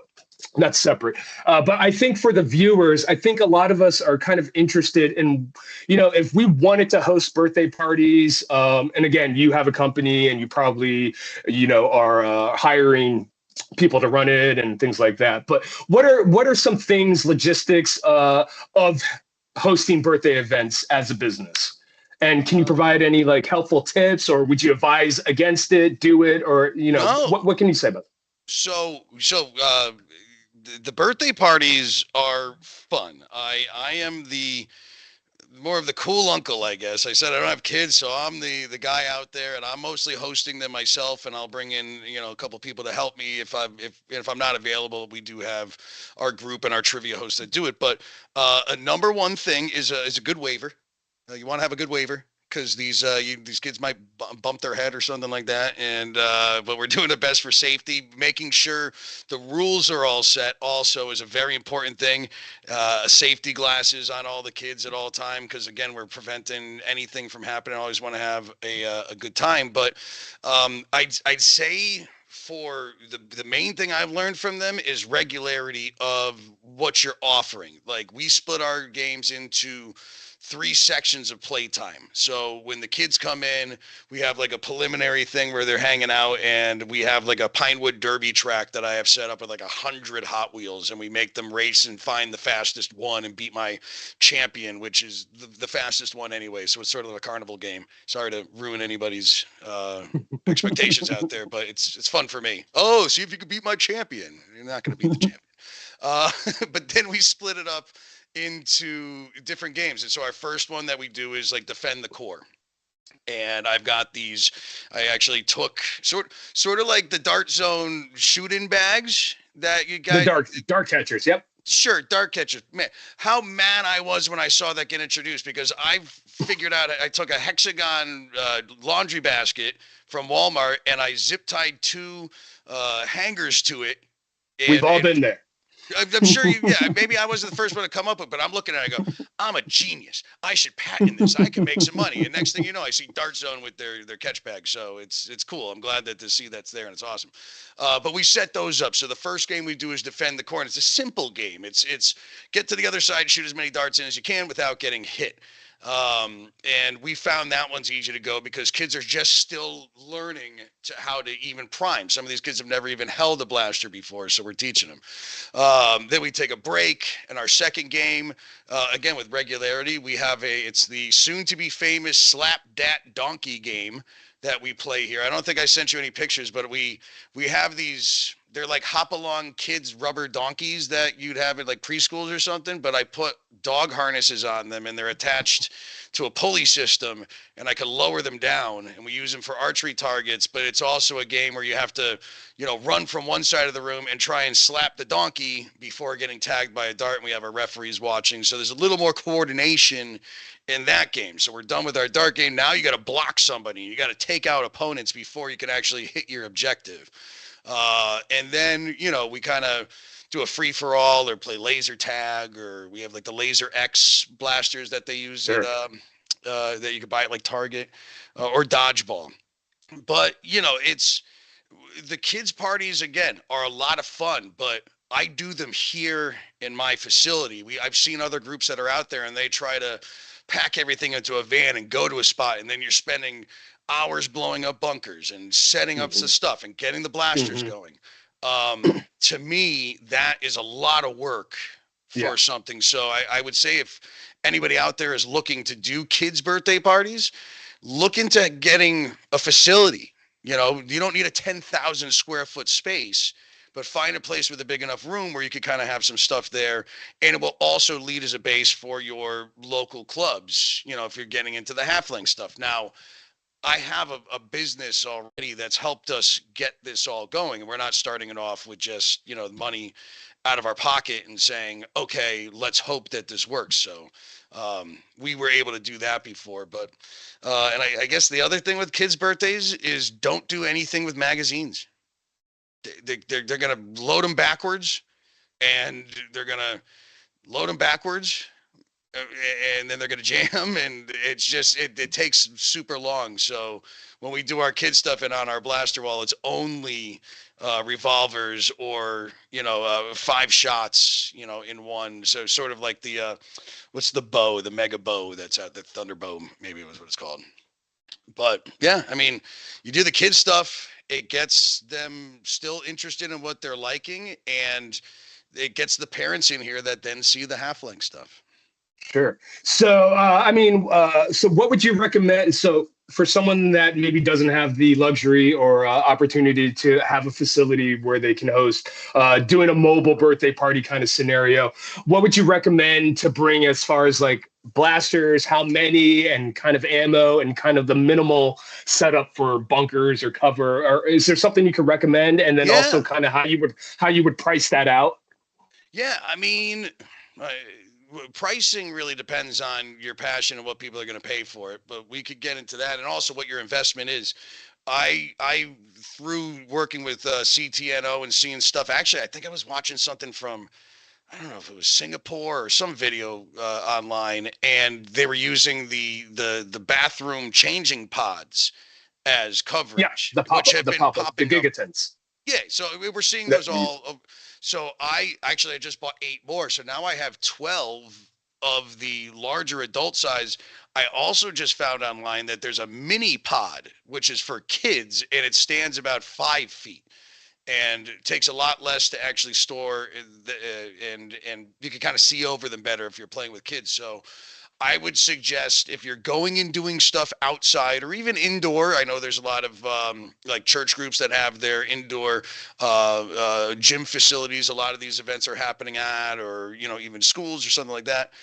that's separate. But I think for the viewers, I think a lot of us are kind of interested in, if we wanted to host birthday parties, and again, you have a company and you probably, are hiring people to run it and things like that. But what are some things, logistics of hosting birthday events as a business? And can you provide any like helpful tips, or would you advise against it, do it, or No. what can you say about that? The birthday parties are fun. I am the more of the cool uncle, I guess. I said I don't have kids, so I'm the guy out there, and I'm mostly hosting them myself. And I'll bring in a couple people to help me if I'm not available. We do have our group and our trivia hosts that do it. But a number one thing is a good waiver. You want to have a good waiver because these kids might bump their head or something like that. And but we're doing the best for safety. Making sure the rules are all set also is a very important thing. Safety glasses on all the kids at all time because again we're preventing anything from happening. I always want to have a good time. But I'd say for the main thing I've learned from them is regularity of what you're offering. Like we split our games into three sections of playtime. So when the kids come in, we have like a preliminary thing where they're hanging out, and we have like a Pinewood Derby track that I have set up with like 100 Hot Wheels, and we make them race and find the fastest one and beat my champion, which is the fastest one anyway. So it's sort of a carnival game. Sorry to ruin anybody's expectations out there, but it's fun for me. Oh, see if you can beat my champion. You're not going to beat the champion. Uh, but then we split it up into different games. And so our first one that we do is like defend the core. And I've got these. I actually took sort of like the Dart Zone shooting bags that you The guys. dark catchers. Yep. Sure, dart catcher. Man, how mad I was when I saw that get introduced because I figured out I took a hexagon laundry basket from Walmart and I zip tied two hangers to it, We've all and been there. I'm sure yeah, maybe I wasn't the first one to come up with, but I'm looking at it, I go, I'm a genius. I should patent this. I can make some money. And next thing you know, I see Dart Zone with their catch bag. So it's cool. I'm glad to see that's there and it's awesome. But we set those up. So the first game we do is defend the corner. It's a simple game. It's get to the other side, shoot as many darts in as you can without getting hit. And we found that one's easy to go because kids are just still learning how to even prime. Some of these kids have never even held a blaster before, so we're teaching them. Then we take a break, and our second game, again with regularity, it's the soon to be famous Slap Dat Donkey game that we play here. I don't think I sent you any pictures, but we have these. They're like hop along kids rubber donkeys that you'd have at like preschools or something, but I put dog harnesses on them and they're attached to a pulley system, and I can lower them down, and we use them for archery targets. But it's also a game where you have to, run from one side of the room and try and slap the donkey before getting tagged by a dart, and we have our referees watching. So there's a little more coordination in that game. So we're done with our dart game. Now you got to block somebody. You got to take out opponents before you can actually hit your objective. And then, we kind of do a free for all or play laser tag, or we have like the Laser X blasters that they use Sure. that you could buy at like Target, or dodgeball. But, it's the kids' parties again are a lot of fun, but I do them here in my facility. I've seen other groups that are out there and they try to pack everything into a van and go to a spot, and then you're spending hours blowing up bunkers and setting up the Hmm. stuff and getting the blasters Hmm. going. To me, that is a lot of work Yeah. for something. So I would say if anybody out there is looking to do kids' birthday parties, look into getting a facility. You don't need a 10,000 square foot space, but find a place with a big enough room where you could kind of have some stuff there. And it will also lead as a base for your local clubs, if you're getting into the halfling stuff. Now, I have a business already that's helped us get this all going. And we're not starting it off with just, money out of our pocket and saying, okay, let's hope that this works. So we were able to do that before. But, and I guess the other thing with kids' birthdays is don't do anything with magazines. They're going to load them backwards, and they're going to load them backwards, uh, and then they're going to jam, and it's just it takes super long. So when we do our kid stuff and on our blaster wall, it's only revolvers, or five shots, in one. So sort of like the what's the bow, the mega bow that's out, the thunder bow, maybe was what it's called. But yeah, I mean, you do the kid stuff, it gets them still interested in what they're liking, and it gets the parents in here that then see the halfling stuff. Sure. So, so what would you recommend? So, for someone that maybe doesn't have the luxury or opportunity to have a facility where they can host, doing a mobile birthday party kind of scenario, what would you recommend to bring as far as like blasters, how many, and kind of ammo, and kind of the minimal setup for bunkers or cover? Or is there something you could recommend? And then also Yeah. kind of how you would price that out? Yeah, I mean, uh, pricing really depends on your passion and what people are going to pay for it. But we could get into that, and also what your investment is. I through working with CTNO and seeing stuff. Actually, I think I was watching something from, I don't know if it was Singapore or some video online, and they were using the bathroom changing pods as Yeah, coverage, which have the been pop up, the popping up. gigatons. Yeah, so we're seeing That, those all. So I just bought 8 more. So now I have 12 of the larger adult size. I also just found online that there's a mini pod, which is for kids, and it stands about 5 feet, and it takes a lot less to actually store, and you can kind of see over them better if you're playing with kids. So I would suggest, if you're going and doing stuff outside or even indoor, I know there's a lot of like church groups that have their indoor gym facilities. A lot of these events are happening at, or even schools or something like that.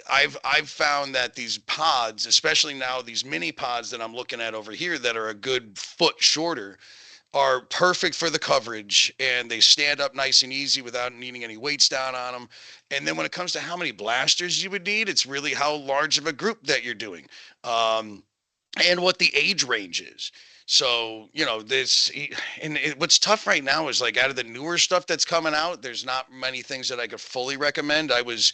I've found that these pods, especially now these mini pods that I'm looking at over here, that are a good foot shorter, are perfect for the coverage, and they stand up nice and easy without needing any weights down on them. And then when it comes to how many blasters you would need, it's really how large of a group that you're doing, um, and what the age range is. So, what's tough right now is, like, out of the newer stuff that's coming out, there's not many things that I could fully recommend. I was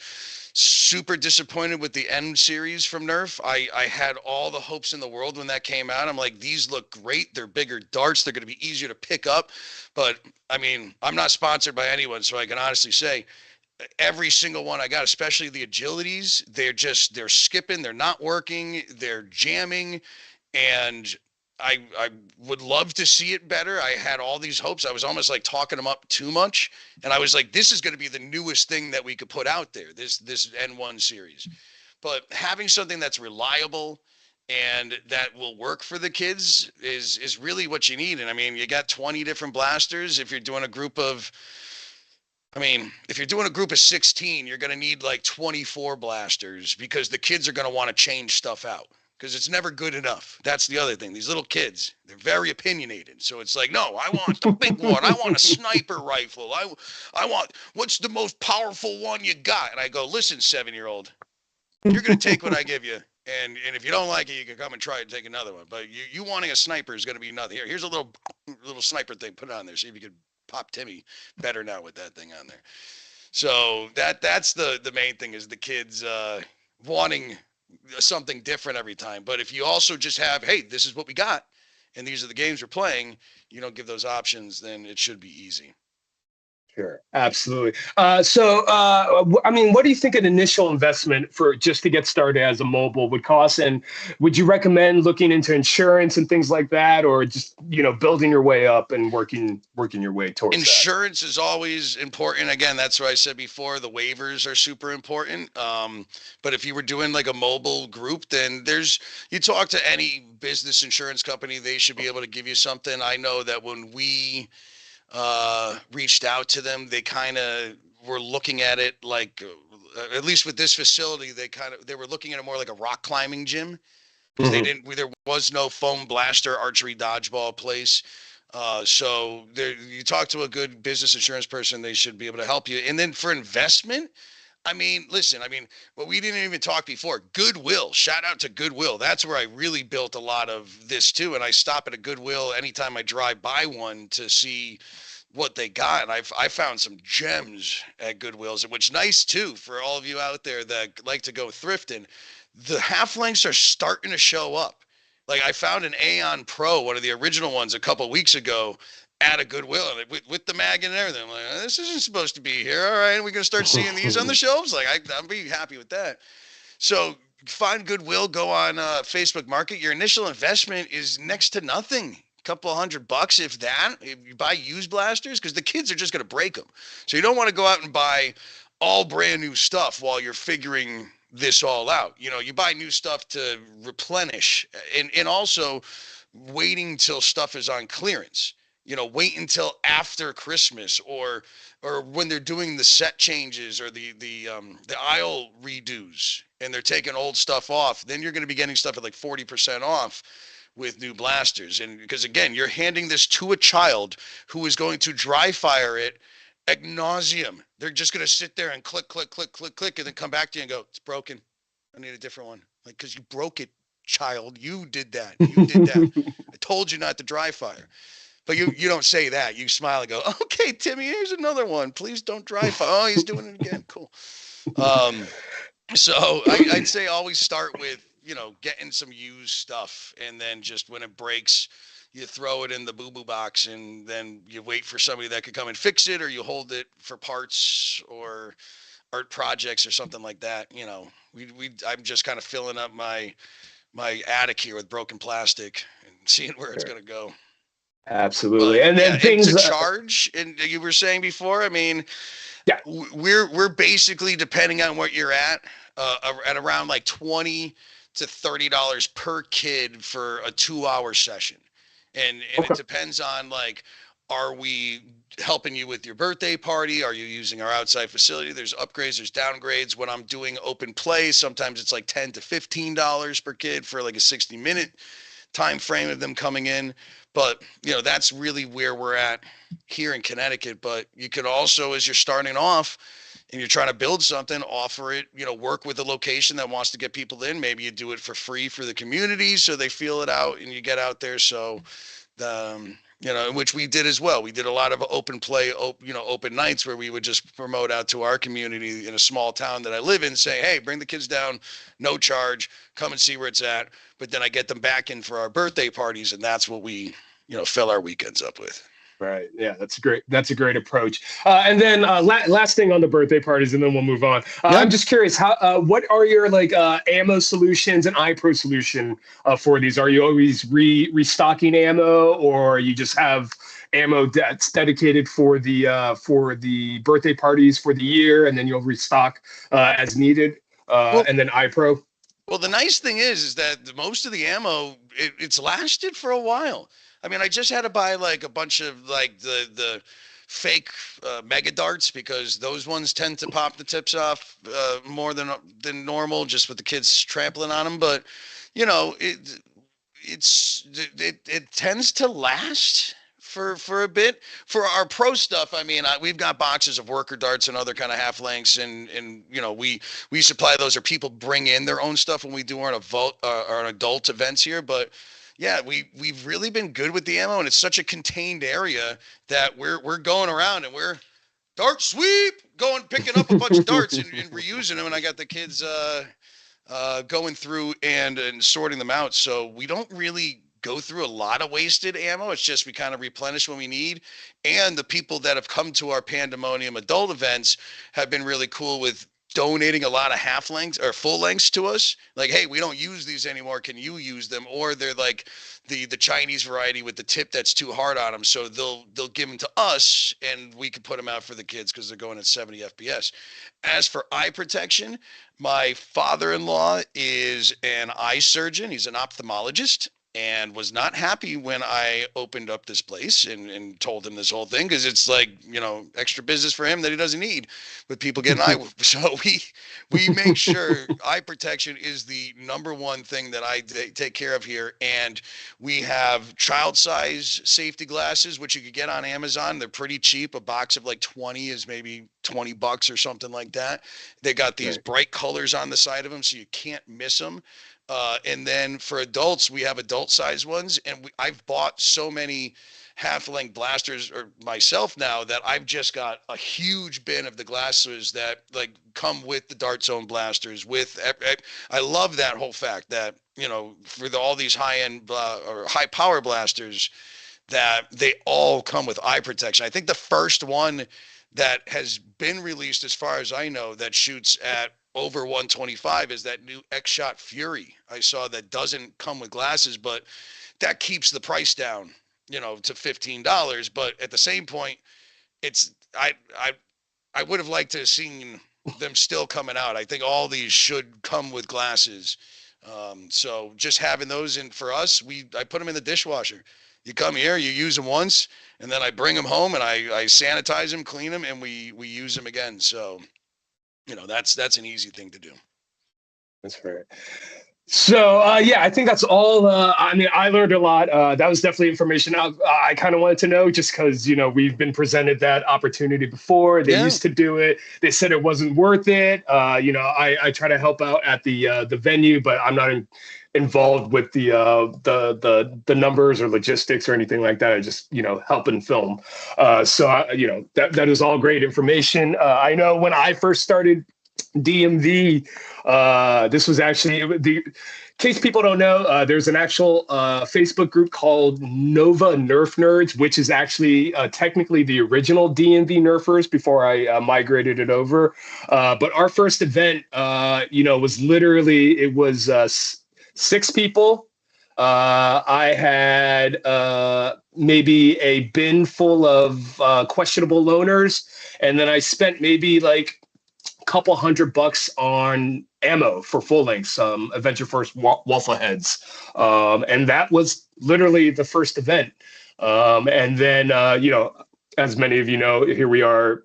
super disappointed with the M series from Nerf. I had all the hopes in the world when that came out. I'm like, these look great. They're bigger darts. They're going to be easier to pick up. But I mean, I'm not sponsored by anyone, so I can honestly say every single one I got, especially the agilities, they're skipping, they're not working, they're jamming, and I would love to see it better. I had all these hopes. I was almost like talking them up too much, and I was like, this is going to be the newest thing that we could put out there. This N1 series, but having something that's reliable and that will work for the kids is really what you need. And I mean, you got 20 different blasters. If you're doing a group of I mean, if you're doing a group of 16, you're going to need like 24 blasters because the kids are going to want to change stuff out because it's never good enough. That's the other thing. These little kids, they're very opinionated. So it's like, no, I want the big one. I want a sniper rifle. I want, what's the most powerful one you got? And I go, listen, 7-year-old, you're going to take what I give you. And if you don't like it, you can come and try it and take another one. But you wanting a sniper is going to be nothing. Here's a little sniper thing. Put it on there. See if you could pop Timmy better now with that thing on there. So that's the main thing is the kids wanting something different every time. But if you also just have, hey, this is what we got, and these are the games we're playing, you don't give those options, then it should be easy. Sure, absolutely. I mean, what do you think an initial investment for just to get started as a mobile would cost? And would you recommend looking into insurance and things like that, or just building your way up and working your way towards insurance is always important. Again, that's what I said before. The waivers are super important. But if you were doing like a mobile group, then you talk to any business insurance company, they should be able to give you something. I know that when we reached out to them, they kind of were looking at it like, at least with this facility, they were looking at it more like a rock climbing gym because there was no foam blaster archery dodgeball place. So you talk to a good business insurance person, they should be able to help you. And then for investment, I mean, listen, well, we didn't even talk before. Goodwill, shout out to Goodwill. That's where I really built a lot of this too. And I stop at a Goodwill anytime I drive by one to see what they got. And I found some gems at Goodwill's, which nice too for all of you out there that like to go thrifting. The half lengths are starting to show up. Like I found an Aeon Pro, one of the original ones, a couple weeks ago at a Goodwill with the mag and everything. I'm like, this isn't supposed to be here. All right, we're gonna start seeing these on the shelves. Like I'll be happy with that. So find Goodwill, go on Facebook Market. Your initial investment is next to nothing. Couple $100 if that. If you buy used blasters, because the kids are just gonna break them. So you don't want to go out and buy all brand new stuff while you're figuring this all out. You buy new stuff to replenish and also waiting till stuff is on clearance. Wait until after Christmas or when they're doing the set changes or the aisle redos and they're taking old stuff off, then you're going to be getting stuff at like 40% off with new blasters. And because again, you're handing this to a child who is going to dry fire it ad nauseum. They're just going to sit there and click, click, click, click, click, and then come back to you and go, it's broken. I need a different one. Like, because you broke it, child. You did that. You did that. I told you not to dry fire. But you don't say that. You smile and go, okay, Timmy, here's another one. Please don't dry fire. Oh, he's doing it again. Cool. So I'd say always start with, getting some used stuff. And then just when it breaks, you throw it in the boo-boo box and then you wait for somebody that could come and fix it, or you hold it for parts or art projects or something like that. I'm just kind of filling up my attic here with broken plastic and seeing where it's going to go. Absolutely. But And then yeah, things and to charge, and you were saying before, yeah, we're basically, depending on what you're at around like $20 to $30 per kid for a 2-hour session. And it depends on like, are we helping you with your birthday party? Are you using our outside facility? There's upgrades, there's downgrades. When I'm doing open play, sometimes it's like $10 to $15 per kid for like a 60-minute time frame of them coming in. But that's really where we're at here in Connecticut. But you could also, as you're starting off and you're trying to build something, offer it, work with a location that wants to get people in. Maybe you do it for free for the community so they feel it out and you get out there. So which we did as well. We did a lot of open play, open nights where we would just promote out to our community in a small town that I live in, say, hey, bring the kids down, no charge, come and see where it's at. But then I get them back in for our birthday parties, and that's what we, fill our weekends up with. Right. Yeah, that's great. That's a great approach. And then last thing on the birthday parties, and then we'll move on. Yeah. I'm just curious, what are your like ammo solutions and iPro solution for these? Are you always restocking ammo, or you just have ammo that's dedicated for the birthday parties for the year, and then you'll restock as needed, Well, and then iPro? Well, the nice thing is that most of the ammo it's lasted for a while. I mean, I just had to buy like a bunch of like the fake mega darts because those ones tend to pop the tips off more than normal, just with the kids trampling on them. But you know, it tends to last for a bit. For our pro stuff, I mean, we've got boxes of worker darts and other kind of half lengths, and you know, we supply those, or people bring in their own stuff when we do our adult events here. But yeah, we've really been good with the ammo, and it's such a contained area that we're going around and we're dart sweep, going picking up a bunch of darts and reusing them. And I got the kids going through and sorting them out. So we don't really go through a lot of wasted ammo. It's just we kind of replenish when we need. And the people that have come to our Pandemonium adult events have been really cool with donating a lot of half lengths or full lengths to us. Like, hey, we don't use these anymore. Can you use them? Or they're like the Chinese variety with the tip that's too hard on them. So they'll give them to us and we can put them out for the kids because they're going at 70 FPS. As for eye protection, my father-in-law is an eye surgeon. He's an ophthalmologist and was not happy when I opened up this place and told him this whole thing because it's like, you know, extra business for him that he doesn't need with people getting eye. So we make sure eye protection is the number one thing that I take care of here. And we have child size safety glasses, which you could get on Amazon. They're pretty cheap. A box of like 20 is maybe $20 or something like that. They got these bright colors on the side of them, so you can't miss them. And then for adults, we have adult size ones. And I've bought so many half length blasters or myself now that I've just got a huge bin of the glasses that like come with the Dart Zone blasters with, I love that whole fact that, you know, for all these high end or high power blasters, that they all come with eye protection. I think the first one that has been released, as far as I know, that shoots at over 125 is that new X-Shot Fury. I saw that doesn't come with glasses, but that keeps the price down, you know, to $15. But at the same point, it's I would have liked to have seen them still coming out. I think all these should come with glasses. So just having those in for us, I put them in the dishwasher. You come here, you use them once, and then I bring them home and I sanitize them, clean them, and we use them again. So, you know, that's an easy thing to do. That's right. So yeah, I think that's all. I mean, I learned a lot. That was definitely information I kind of wanted to know, just because you know we've been presented that opportunity before. They Yeah. used to do it. They said it wasn't worth it. You know, I try to help out at the venue, but I'm not involved with the numbers or logistics or anything like that. I just you know help and film. You know that is all great information. I know when I first started DMV. This was actually the in case people don't know, there's an actual Facebook group called Nova Nerf Nerds, which is actually technically the original DMV Nerfers before I migrated it over. But our first event, you know, was literally it was 6 people. I had maybe a bin full of questionable loaners, and then I spent maybe like couple $100 on ammo for full lengths, Adventure Force waffle heads. And that was literally the first event. And then, you know, as many of you know, here we are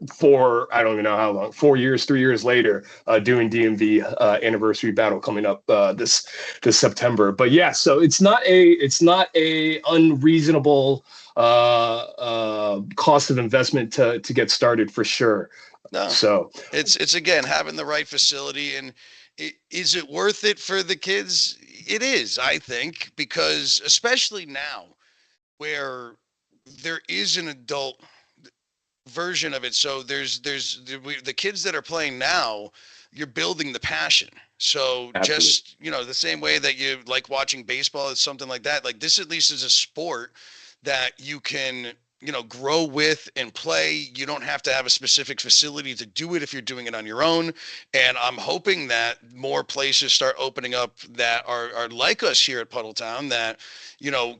I don't even know how long, 4 years, 3 years later, doing DMV anniversary battle coming up this September. But yeah, so it's not a unreasonable cost of investment to get started for sure. No, So it's again having the right facility, and is it worth it for the kids? It is, I think, because especially now where there is an adult version of it. So the kids that are playing now, you're building the passion. So absolutely. just, you know, the same way that you like watching baseball is something like that. Like this at least is a sport that you can grow with and play. You don't have to have a specific facility to do it if you're doing it on your own. And I'm hoping that more places start opening up that are like us here at Puddletown, that,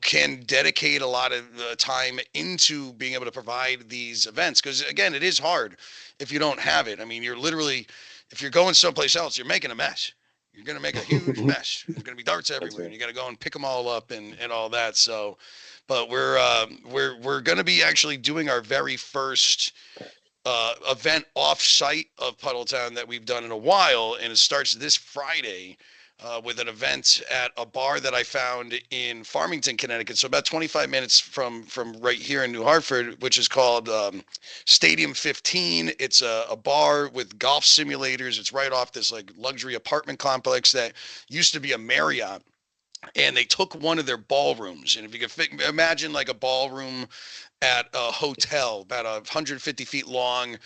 can dedicate a lot of time into being able to provide these events. Because again, it is hard if you don't have it. I mean, you're literally, if you're going someplace else, you're making a mess. You're going to make a huge mess. There's going to be darts That's everywhere, right. and you got to go and pick them all up and all that. So, but we're going to be actually doing our very first event off-site of Puddletown that we've done in a while, and it starts this Friday. With an event at a bar that I found in Farmington, Connecticut, so about 25 minutes from right here in New Hartford, which is called Stadium 15. It's a bar with golf simulators. It's right off this like luxury apartment complex that used to be a Marriott, and they took one of their ballrooms. And if you could imagine like a ballroom at a hotel, about 150 feet long,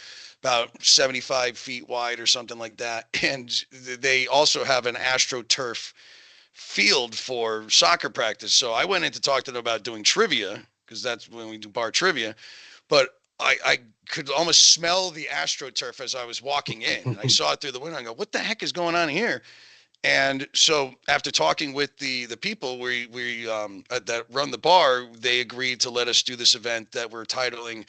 about 75 feet wide or something like that. And they also have an AstroTurf field for soccer practice. So I went in to talk to them about doing trivia, because that's when we do bar trivia. But I could almost smell the AstroTurf as I was walking in. And I saw it through the window. I go, what the heck is going on here? And so after talking with the people we that run the bar, they agreed to let us do this event that we're titling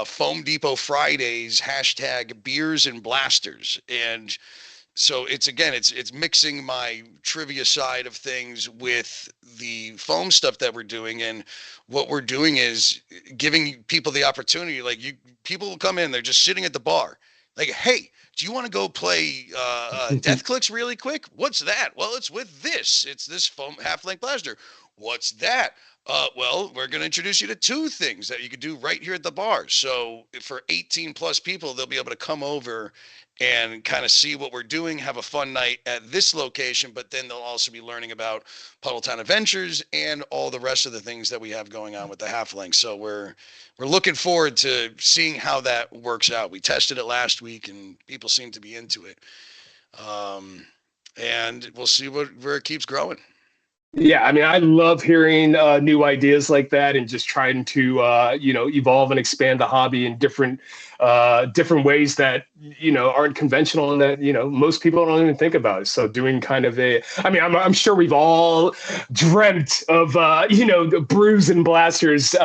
Foam Depot Fridays hashtag Beers and Blasters. And so it's mixing my trivia side of things with the foam stuff that we're doing. And what we're doing is giving people the opportunity. Like, people will come in, they're just sitting at the bar, like, hey, do you want to go play death clicks really quick? What's that? Well, it's with this. It's this foam half-length blaster. What's that? Well, we're going to introduce you to two things that you could do right here at the bar. So for 18 plus people, they'll be able to come over and kind of see what we're doing, have a fun night at this location, but then they'll also be learning about Puddletown Adventures and all the rest of the things that we have going on with the half length. So we're looking forward to seeing how that works out. We tested it last week and people seem to be into it. And we'll see where it keeps growing. Yeah, I mean, I love hearing new ideas like that, and just trying to evolve and expand the hobby in different ways that aren't conventional, and that most people don't even think about it. So doing kind of I mean, I'm sure we've all dreamt of the brews and blasters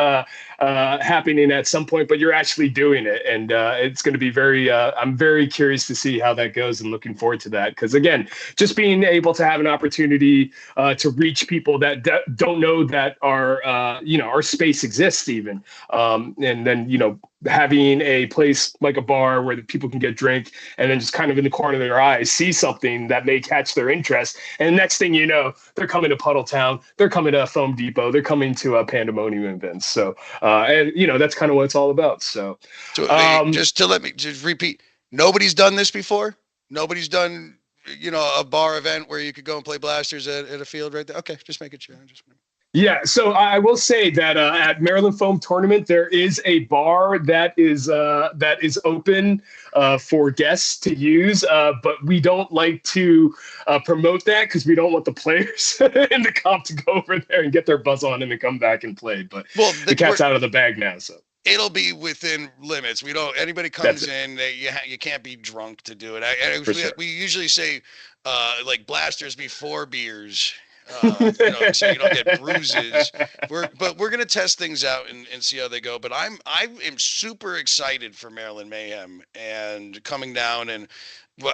happening at some point, but you're actually doing it, and it's going to be very. I'm very curious to see how that goes, and looking forward to that, because again, just being able to have an opportunity to reach people that don't know that our space exists even, and then having a place like a bar where the people can get drink, and then just kind of in the corner of their eyes see something that may catch their interest, and next thing you know, they're coming to Puddletown, they're coming to Foam Depot, they're coming to Pandemonium events. So and that's kind of what it's all about. So So um, just to let me just repeat, nobody's done this before. Nobody's done, a bar event where you could go and play blasters at a field right there. Okay, just making sure. Yeah, so I will say that at Maryland Foam Tournament, there is a bar that is open for guests to use, but we don't like to promote that, because we don't want the players in the comp to go over there and get their buzz on and then come back and play. But Well, the cat's out of the bag now, so it'll be within limits. We don't. Anybody that's comes it in, you can't be drunk to do it. for sure. We usually say like blasters before beers. So you don't get bruises. We're gonna test things out and see how they go. But I am super excited for Maryland Mayhem and coming down. And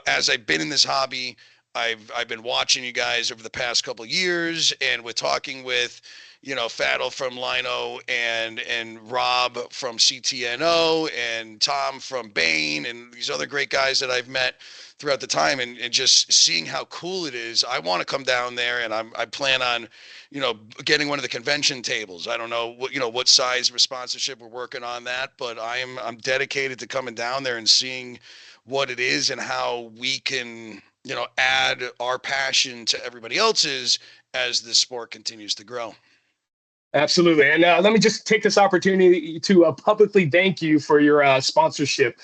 as I've been in this hobby, I've been watching you guys over the past couple of years, and with talking with Faddle from Lino and Rob from CTNO and Tom from Bain and these other great guys that I've met throughout the time, and just seeing how cool it is. I want to come down there, and I plan on, getting one of the convention tables. I don't know what size of sponsorship we're working on that, but I'm dedicated to coming down there and seeing what it is and how we can add our passion to everybody else's as this sport continues to grow. Absolutely. And let me just take this opportunity to publicly thank you for your sponsorship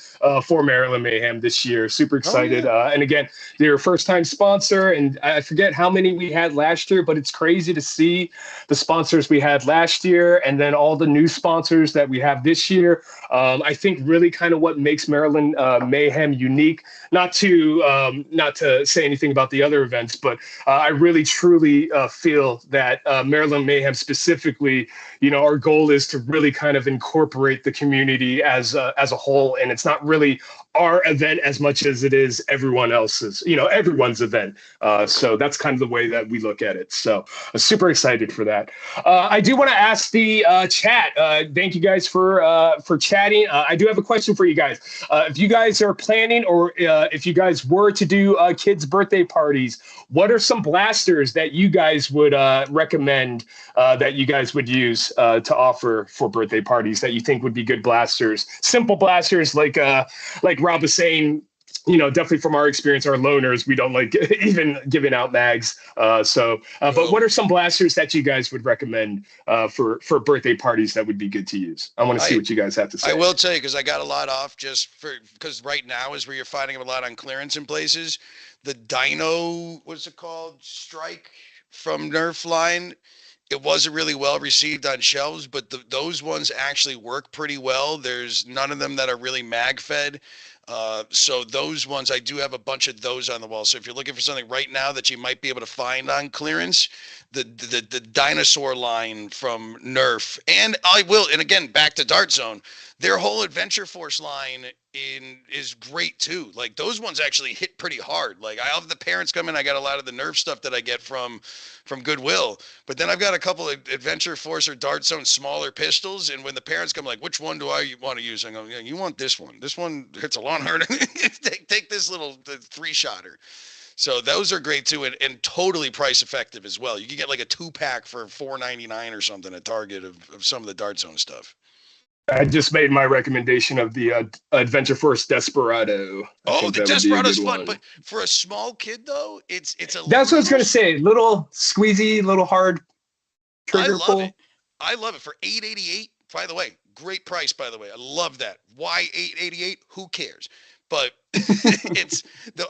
for Maryland Mayhem this year. Super Oh excited. yeah. And again, you're a first time sponsor. And I forget how many we had last year, but it's crazy to see the sponsors we had last year and then all the new sponsors that we have this year. I think really kind of what makes Maryland Mayhem unique, not to say anything about the other events, but I really truly feel that Maryland Mayhem specifically, our goal is to really kind of incorporate the community as a whole, and it's not really our event as much as it is everyone else's, everyone's event. So that's kind of the way that we look at it. So I'm super excited for that. I do want to ask the chat. Thank you guys for chatting. I do have a question for you guys. If you guys are planning, or if you guys were to do kids' birthday parties, what are some blasters that you guys would recommend that you guys would use to offer for birthday parties that you think would be good blasters? Simple blasters, like Rob was saying, definitely from our experience, our loners, we don't like even giving out mags. But what are some blasters that you guys would recommend for birthday parties that would be good to use? I want to see what you guys have to say. I will tell you, because I got a lot off because right now is where you're finding them a lot on clearance in places. The Dino, what's it called? Strike from Nerf line. It wasn't really well received on shelves, but those ones actually work pretty well. There's none of them that are really mag fed. So those ones, I do have a bunch of those on the wall. So if you're looking for something right now that you might be able to find on clearance, the dinosaur line from Nerf, and again, back to Dart Zone, their whole Adventure Force line is great too. Like those ones actually hit pretty hard. Like I have the parents come in, I got a lot of the Nerf stuff that I get from Goodwill, but then I've got a couple of Adventure Force or Dart Zone smaller pistols, and when the parents come like, which one do I want to use? I go, yeah, you want this one. This one hits a lot harder. take this little 3-shotter. So those are great too, and totally price effective as well. You can get like a 2-pack for $4.99 or something at Target of some of the Dart Zone stuff. I just made my recommendation of the Adventure Force Desperado. The Desperado's fun, but for a small kid though, it's a. That's what I was gonna say. Little squeezy, little hard trigger pull. I love it for $8.88. By the way, great price. By the way, I love that. Why $8.88? Who cares? But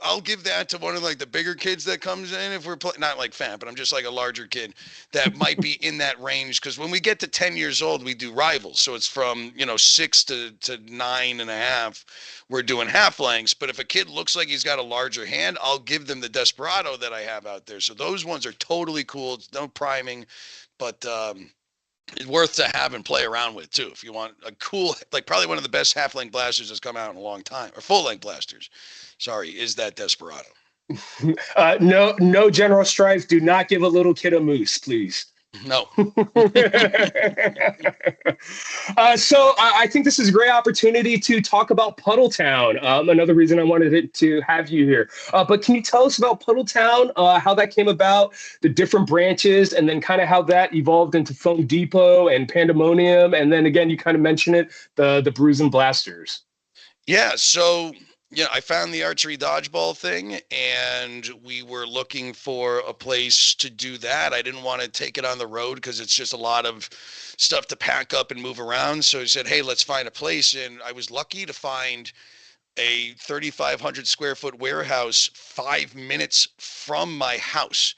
I'll give that to one of like the bigger kids that comes in if we're not like fat, but I'm just like a larger kid that might be in that range. Because when we get to 10 years old, we do rivals. So it's from 6 to 9.5. We're doing half lengths. But if a kid looks like he's got a larger hand, I'll give them the Desperado that I have out there. So those ones are totally cool. It's no priming, but it's worth to have and play around with too. If you want a cool, like probably one of the best half-length blasters that's come out in a long time, or full-length blasters, sorry, is that Desperado. No General Stripes. Do not give a little kid a moose, please. No. So I think this is a great opportunity to talk about Puddletown. Another reason I wanted to have you here. But can you tell us about Puddletown, how that came about, the different branches, and then kind of how that evolved into Foam Depot and Pandemonium, and then again, you kind of mentioned it, the Brews and Blasters. Yeah, so I found the archery dodgeball thing, and we were looking for a place to do that. I didn't want to take it on the road because it's just a lot of stuff to pack up and move around. So I said, hey, let's find a place. And I was lucky to find a 3,500 square foot warehouse 5 minutes from my house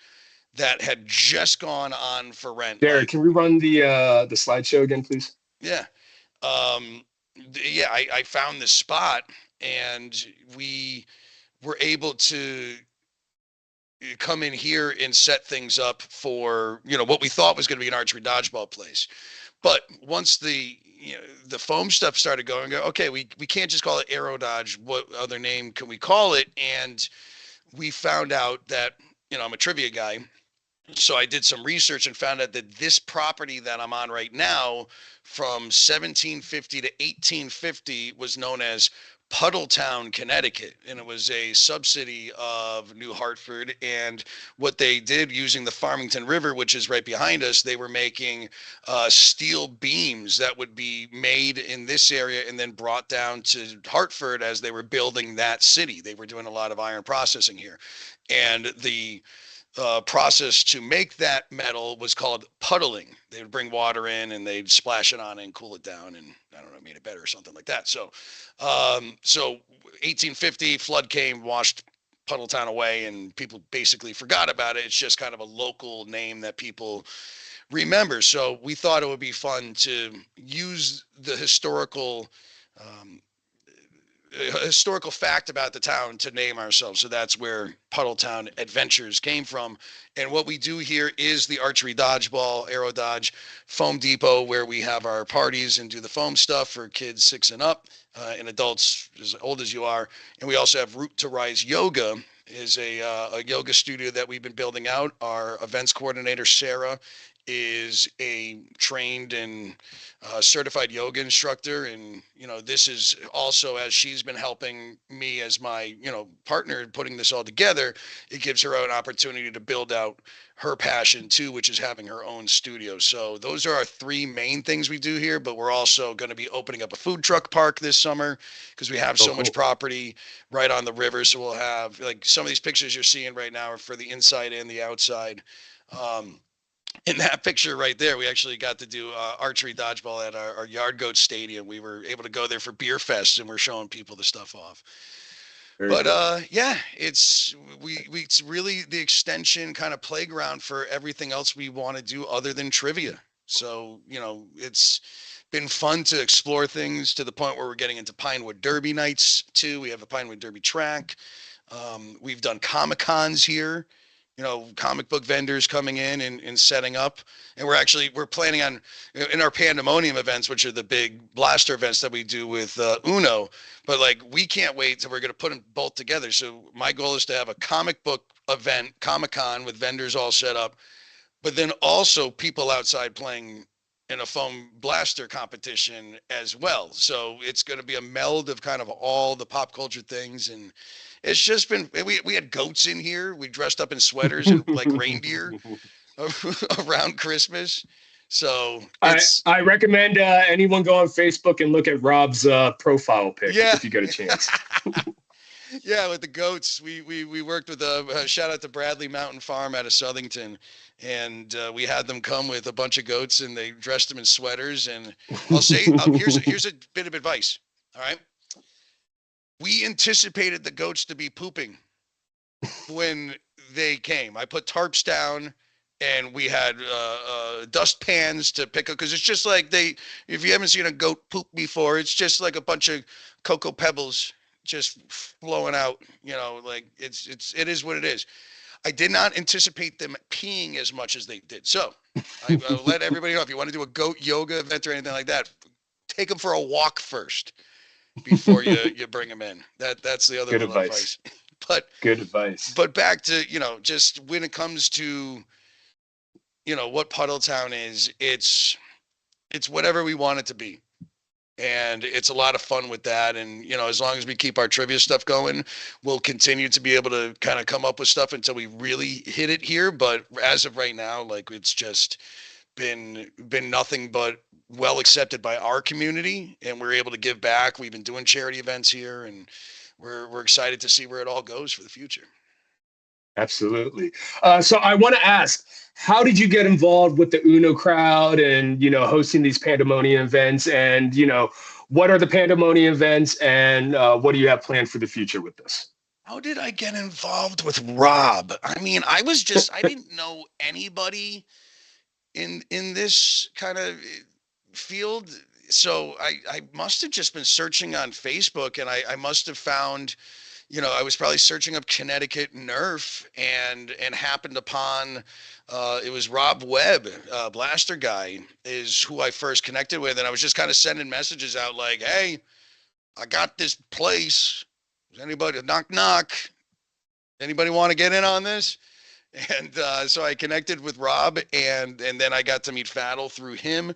that had just gone on for rent. Derek, can we run the slideshow again, please? Yeah. I found this spot, and we were able to come in here and set things up for what we thought was going to be an archery dodgeball place. But once the foam stuff started going, okay, we can't just call it Aero Dodge. What other name can we call it? And we found out that I'm a trivia guy. So I did some research and found out that this property that I'm on right now from 1750 to 1850 was known as Puddletown, Connecticut, and it was a subsidy of New Hartford. And what they did, using the Farmington River, which is right behind us, they were making steel beams that would be made in this area and then brought down to Hartford as they were building that city. They were doing a lot of iron processing here, and the process to make that metal was called puddling. They would bring water in and they'd splash it on it and cool it down, and I don't know, made it better or something like that. So 1850 flood came, washed Puddletown away, and people basically forgot about it. It's just kind of a local name that people remember. So we thought it would be fun to use the um, historical fact about the town to name ourselves. So that's where Puddletown Adventures came from. And what we do here is the archery dodgeball, aero dodge, foam depot, where we have our parties and do the foam stuff for kids 6 and up, and adults as old as you are. And we also have Root to Rise Yoga, is a yoga studio that we've been building out. Our events coordinator, Sarah, is a trained and certified yoga instructor, and this is also, as she's been helping me as my partner in putting this all together, it gives her an opportunity to build out her passion too, which is having her own studio. So those are our three main things we do here, but we're also going to be opening up a food truck park this summer because we have Oh, so much cool. property right on the river. So we'll have, like, some of these pictures you're seeing right now are for the inside and the outside. um, in that picture right there, we actually got to do archery dodgeball at our Yard Goat Stadium. We were able to go there for Beer Fest, and we're showing people the stuff off. Very But cool. yeah, it's really the extension kind of playground for everything else we want to do other than trivia. So it's been fun to explore things to the point where we're getting into Pinewood Derby nights too. We have a Pinewood Derby track. We've done Comic Cons here, comic book vendors coming in and setting up. And we're planning on, in our Pandemonium events, which are the big blaster events that we do with Uno. But like, we can't wait till we're going to put them both together. So my goal is to have a comic book event, Comic Con, with vendors all set up, but then also people outside playing in a foam blaster competition as well. So it's going to be a meld of kind of all the pop culture things. And it's just been, we had goats in here. We dressed up in sweaters and like reindeer around Christmas. So it's, I recommend anyone go on Facebook and look at Rob's profile pic yeah. if you get a chance. Yeah, with the goats, we worked with a shout out to Bradley Mountain Farm out of Southington, and we had them come with a bunch of goats, and they dressed them in sweaters. And I'll say, here's a bit of advice. All right, we anticipated the goats to be pooping when they came. I put tarps down, and we had dust pans to pick up, because it's just like if you haven't seen a goat poop before, it's just like a bunch of cocoa pebbles just flowing out. Like, it is what it is. I did not anticipate them peeing as much as they did. So I'll let everybody know, if you want to do a goat yoga event or anything like that, take them for a walk first before you bring them in. That's the other Good little advice. advice. But Good advice. back to, just when it comes to, what Puddletown is, it's whatever we want it to be. And it's a lot of fun with that. And, as long as we keep our trivia stuff going, we'll continue to be able to kind of come up with stuff until we really hit it here. But as of right now, like, it's just been nothing but well accepted by our community, and we're able to give back. We've been doing charity events here, and we're excited to see where it all goes for the future. Absolutely. So I want to ask, how did you get involved with the Uno crowd and, hosting these pandemonium events? And, what are the pandemonium events, and what do you have planned for the future with this? How did I get involved with Rob? I mean, I didn't know anybody in this kind of field. So I must have just been searching on Facebook, and I must have found, I was probably searching up Connecticut Nerf, and happened upon, it was Rob Webb, Blaster Guy, is who I first connected with. And I was just kind of sending messages out like, hey, I got this place. Does anybody, knock, knock, anybody want to get in on this? And so I connected with Rob, and then I got to meet Faddle through him.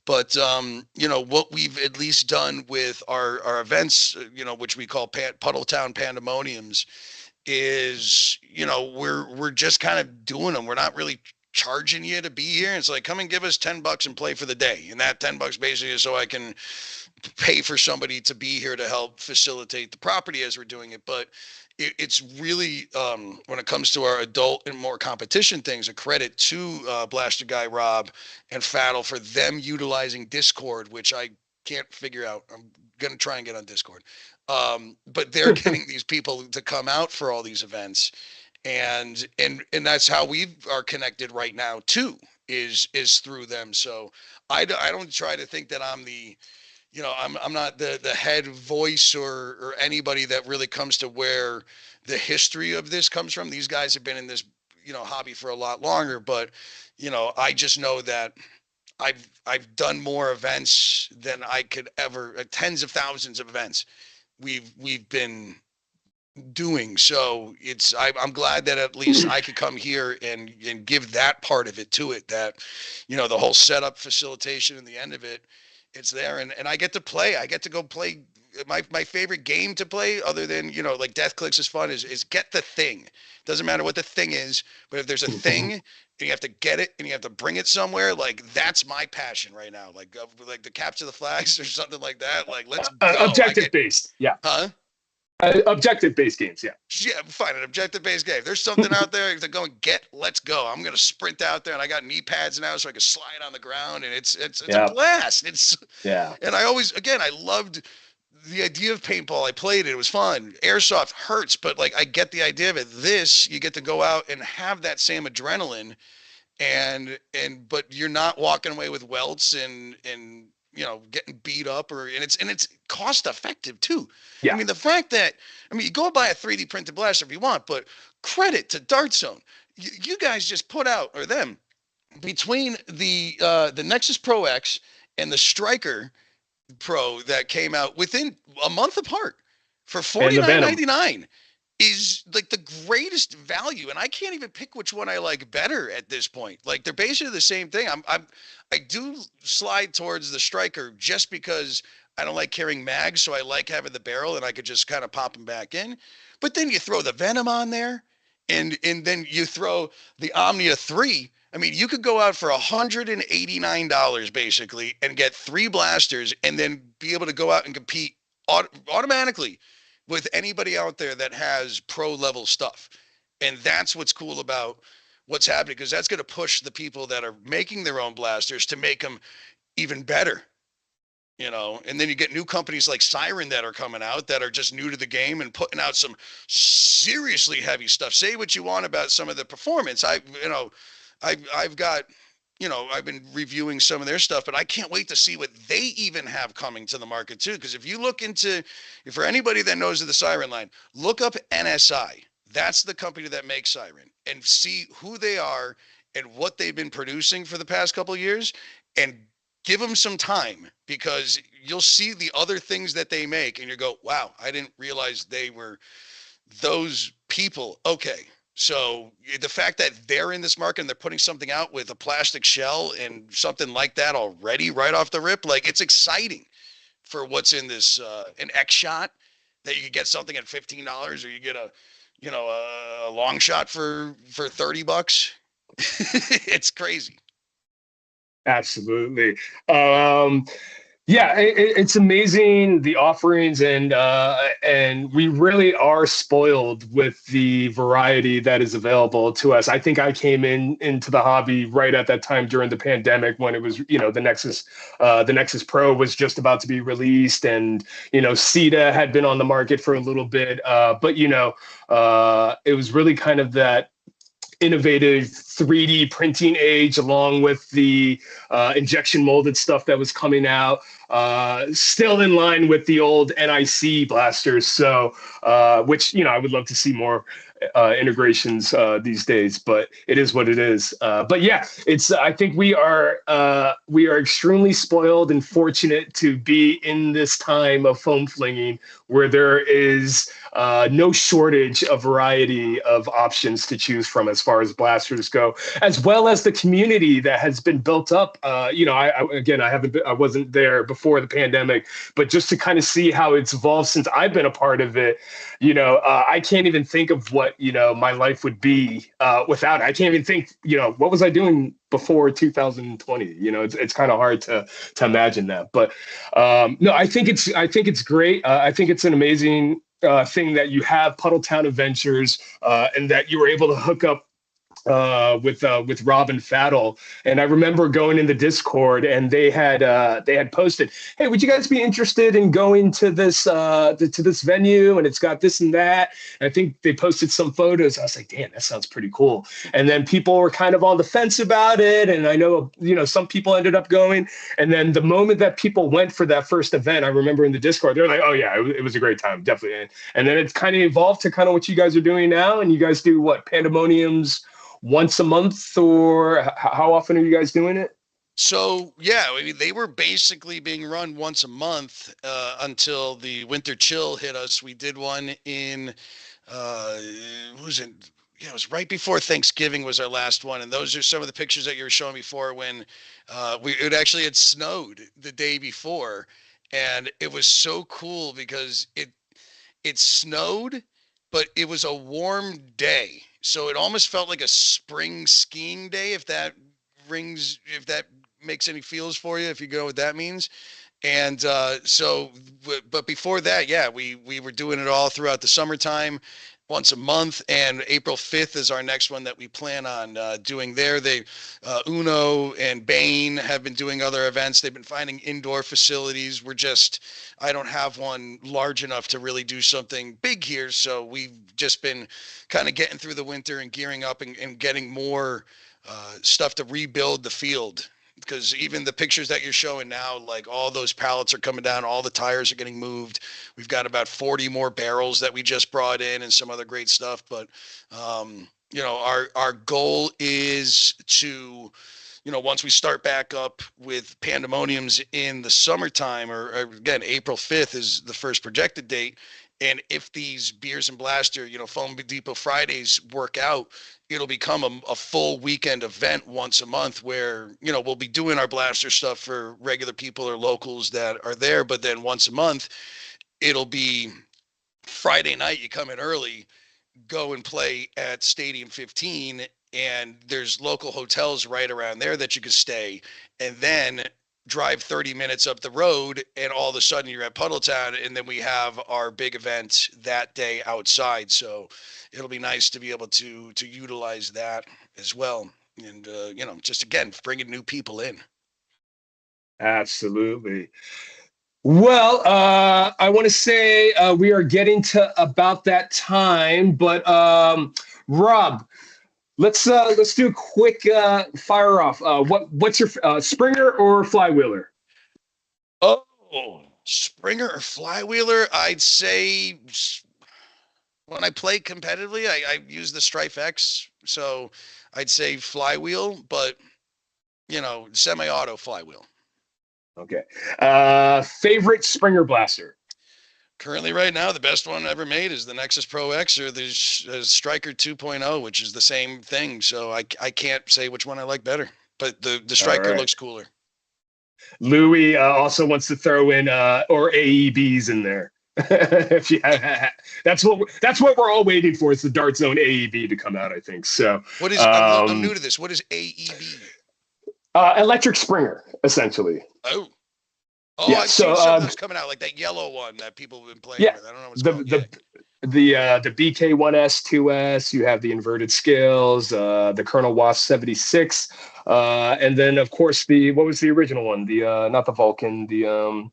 But what we've at least done with our events, which we call Puddletown Pandemoniums, is, we're just kind of doing them. We're not really charging you to be here. It's like, come and give us $10 and play for the day, and that $10 basically is so I can pay for somebody to be here to help facilitate the property as we're doing it. But it's really when it comes to our adult and more competition things, a credit to Blaster Guy Rob and Faddle for them utilizing Discord, which I can't figure out. I'm gonna try and get on Discord, but they're getting these people to come out for all these events, and that's how we are connected right now too. Is through them. So I don't try to think that I'm the I'm not the head voice or anybody that really comes to where the history of this comes from. These guys have been in this hobby for a lot longer, but I just know that I've done more events than I could ever tens of thousands of events we've been doing. So I'm glad that at least I could come here and give that part of it to it, that the whole setup, facilitation, and the end of it, it's there, and I get to play. I get to go play my favorite game to play, other than like Death Clicks is fun, is get the thing. Doesn't matter what the thing is, but if there's a thing and you have to get it and you have to bring it somewhere, like that's my passion right now. Like the capture the flags or something like that. Like let's go. Objective based, yeah. Huh? Objective based games, yeah. Yeah, fine, an objective based game. There's something out there to go and get. Let's go. I'm gonna sprint out there, and I got knee pads now, so I can slide on the ground, and it's Yeah. a blast. Yeah. And I loved the idea of paintball. I played it. It was fun. Airsoft hurts, but like I get the idea of it. This, you get to go out and have that same adrenaline, but you're not walking away with welts and getting beat up, and it's cost effective too. Yeah. I mean, the fact that you go buy a 3D printed blaster if you want, but credit to Dart Zone. You guys just put out, or them, between the Nexus Pro X and the Striker Pro that came out within a month apart for $49.99 is like the greatest value, and I can't even pick which one I like better at this point. Like they're basically the same thing. I do slide towards the Striker just because I don't like carrying mags, so I like having the barrel and I could just kind of pop them back in. But then you throw the Venom on there, and then you throw the Omnia 3. I mean, you could go out for $189 basically and get 3 blasters, and then be able to go out and compete automatically with anybody out there that has pro level stuff. And that's what's cool about what's happening, because that's going to push the people that are making their own blasters to make them even better. And then you get new companies like Siren that are coming out that are just new to the game and putting out some seriously heavy stuff. Say what you want about some of the performance. I've got, I've been reviewing some of their stuff, but I can't wait to see what they even have coming to the market too. Because if you look for anybody that knows of the Siren line, look up NSI. That's the company that makes Siren, and see who they are and what they've been producing for the past couple of years, and give them some time, because you'll see the other things that they make and you go, wow, I didn't realize they were those people. Okay. So the fact that they're in this market and they're putting something out with a plastic shell and something like that already right off the rip, like it's exciting for what's in this, an X shot that you could get something at $15, or you get a long shot for $30. It's crazy. Absolutely. Yeah, it's amazing, the offerings, and we really are spoiled with the variety that is available to us. I think I came into the hobby right at that time during the pandemic, when it was, the Nexus Pro was just about to be released, and CETA had been on the market for a little bit, but it was really kind of that innovative 3D printing age, along with the injection molded stuff that was coming out, still in line with the old NIC blasters. So, which, I would love to see more integrations these days, but it is what it is. But yeah, I think we are extremely spoiled and fortunate to be in this time of foam flinging, where there is no shortage of variety of options to choose from as far as blasters go, as well as the community that has been built up. I wasn't there before the pandemic, but just to kind of see how it's evolved since I've been a part of it, I can't even think of what, my life would be without it. I can't even think, what was I doing before 2020? It's kind of hard to imagine that. But no, I think it's great. I think it's an amazing thing that you have Puddle Town Adventures, and that you were able to hook up with Rob and Faddle. And I remember going in the Discord, and they had posted, "Hey, would you guys be interested in going to this venue? And it's got this and that." And I think they posted some photos. I was like, "Damn, that sounds pretty cool." And then people were kind of on the fence about it, and I know some people ended up going. And then the moment that people went for that first event, I remember in the Discord, they're like, "Oh yeah, it was a great time, definitely." And then it's kind of evolved to kind of what you guys are doing now, and you guys do what, Pandemoniums once a month, or how often are you guys doing it? So yeah, I mean, they were basically being run once a month until the winter chill hit us. We did one in what was it? Yeah, it was right before Thanksgiving was our last one, and those are some of the pictures that you were showing before when it actually had snowed the day before, and it was so cool because it snowed, but it was a warm day. So it almost felt like a spring skiing day, if that makes any feels for you, if you know what that means. And but before that, yeah, we were doing it all throughout the summertime, once a month. And April 5th is our next one that we plan on doing there. Uno and Bane have been doing other events. They've been finding indoor facilities. I don't have one large enough to really do something big here. So we've just been kind of getting through the winter and gearing up and getting more stuff to rebuild the field, because even the pictures that you're showing now, like all those pallets are coming down, all the tires are getting moved. We've got about 40 more barrels that we just brought in and some other great stuff. But, our goal is to, once we start back up with Pandemoniums in the summertime, or again, April 5th is the first projected date. And if these Beers and Blaster, Foam Depot Fridays work out, it'll become a full weekend event once a month where, we'll be doing our blaster stuff for regular people or locals that are there. But then once a month, it'll be Friday night. You come in early, go and play at Stadium 15, and there's local hotels right around there that you can stay, and then drive 30 minutes up the road, and all of a sudden you're at Puddletown, and then we have our big event that day outside. So it'll be nice to be able to utilize that as well, and just again bringing new people in. Absolutely. Well, I want to say we are getting to about that time, but Rob, let's do a quick fire off. What's your Springer or Flywheeler? Oh, Springer or Flywheeler? I'd say when I play competitively, I use the Strife X, so I'd say flywheel, but semi-auto flywheel. Okay. Favorite Springer blaster? Currently, right now, the best one ever made is the Nexus Pro X or the Striker 2.0, which is the same thing. So I can't say which one I like better, but the Striker looks cooler. Louis also wants to throw in or AEBs in there. If you have, that's what we're all waiting for. It's the Dart Zone AEB to come out, I think. So what is? I'm new to this. What is AEB? Electric Springer, essentially. Oh, yeah, I've seen some of those coming out, like that yellow one that people have been playing with. I don't know what's called. The BK1S, 2S, you have the inverted scales, the Colonel Wasp 76, and then of course what was the original one? The not the Vulcan, the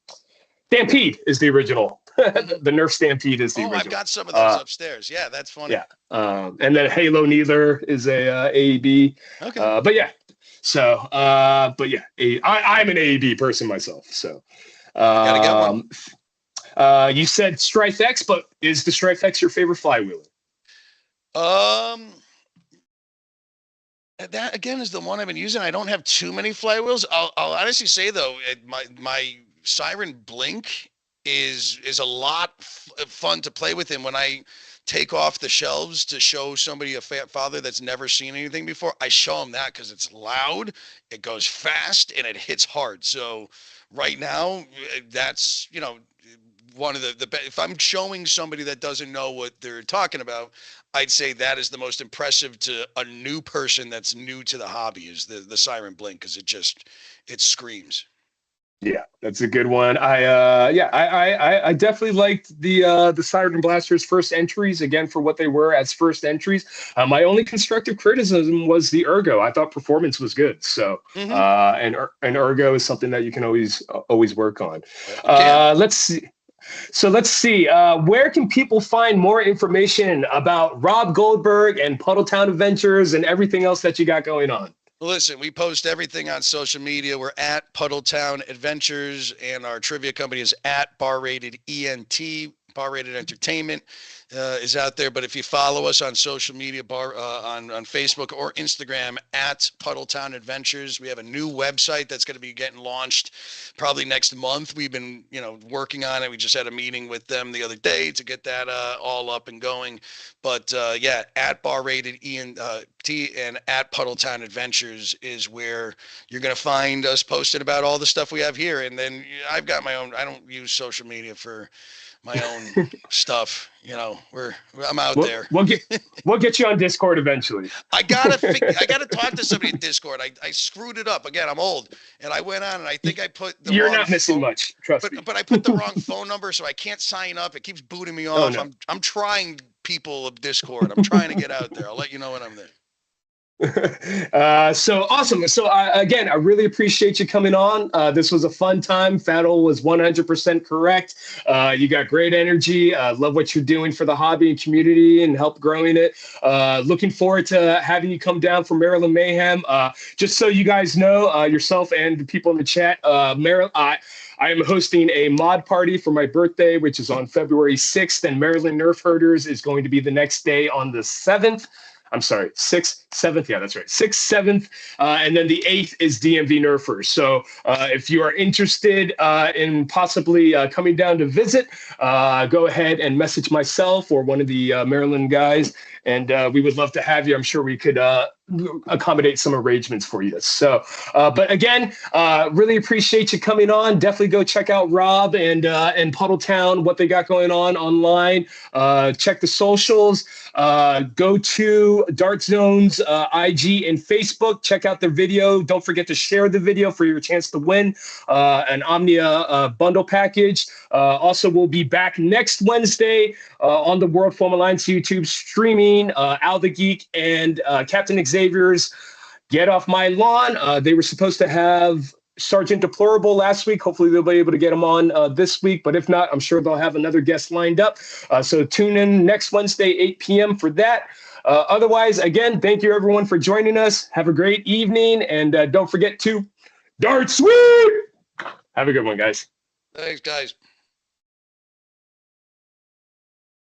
Stampede is the original. The Nerf Stampede is the original. I've got some of those upstairs. Yeah, that's funny. Yeah, and then Halo Neither is a AEB. Okay. But yeah, so but yeah, I'm an AEB person myself. So gotta get one. You said Strife X, but is the Strife X your favorite flywheeler? That again is the one I've been using. I don't have too many flywheels. I'll honestly say though, my Siren Blink is a lot fun to play with him. When I take off the shelves to show somebody, a father that's never seen anything before, I show him that because it's loud, it goes fast, and it hits hard. So right now, that's one of the if I'm showing somebody that doesn't know what they're talking about, I'd say that is the most impressive to a new person that's new to the hobby, is the Siren Blink, because it screams. Yeah, that's a good one. I definitely liked the Siren Blasters first entries again for what they were as first entries. My only constructive criticism was the ergo. I thought performance was good. So Hmm. and ergo is something that you can always work on. You can. Let's see. So let's see. Where can people find more information about Rob Goldberg and Puddletown Adventures and everything else that you got going on? Listen, we post everything on social media. We're at Puddletown Adventures, and our trivia company is at Bar Rated ENT. Bar Rated Entertainment is out there. But if you follow us on social media, on Facebook or Instagram at Puddletown Adventures, we have a new website that's going to be getting launched probably next month. We've been, working on it. We just had a meeting with them the other day to get that all up and going. But yeah, at Bar Rated ENT and at Puddletown Adventures is where you're going to find us posted about all the stuff we have here. And then I've got my own. I don't use social media for my own stuff. I'm out We'll, there. we'll get we'll get you on Discord eventually. I gotta talk to somebody at Discord. I screwed it up again. I'm old, and I went on and I think I put the You're wrong not missing phone, much, trust me. but I put the wrong phone number, so I can't sign up. It keeps booting me Oh off. no. I'm trying people of Discord. I'm trying to get out there. I'll let you know when I'm there. So awesome. So again, I really appreciate you coming on. This was a fun time. Faddle was 100% correct. You got great energy. Love what you're doing for the hobby and community and help growing it. Looking forward to having you come down for Maryland Mayhem. Just so you guys know, yourself and the people in the chat, Maryland, I am hosting a mod party for my birthday, which is on February 6th, and Maryland Nerf Herders is going to be the next day on the 7th. I'm sorry, 6th, 7th. Yeah, that's right. 6th, 7th. And then the 8th is DMV Nerfers. So if you are interested in possibly coming down to visit, go ahead and message myself or one of the Maryland guys. And we would love to have you. I'm sure we could accommodate some arrangements for you. So, but again, really appreciate you coming on. Definitely go check out Rob and Puddletown, what they got going on online. Check the socials. Go to Dart Zone's IG and Facebook. Check out their video. Don't forget to share the video for your chance to win an Omnia bundle package. Also, we'll be back next Wednesday on the World Foam Alliance YouTube streaming Al the Geek and Captain Xavier's Get Off My Lawn. They were supposed to have Sergeant Deplorable last week. Hopefully they'll be able to get him on this week, but if not, I'm sure they'll have another guest lined up. So tune in next Wednesday, 8 p.m. for that. Otherwise, again, thank you everyone for joining us. Have a great evening, and don't forget to Dart Sweet! Have a good one, guys. Thanks, guys.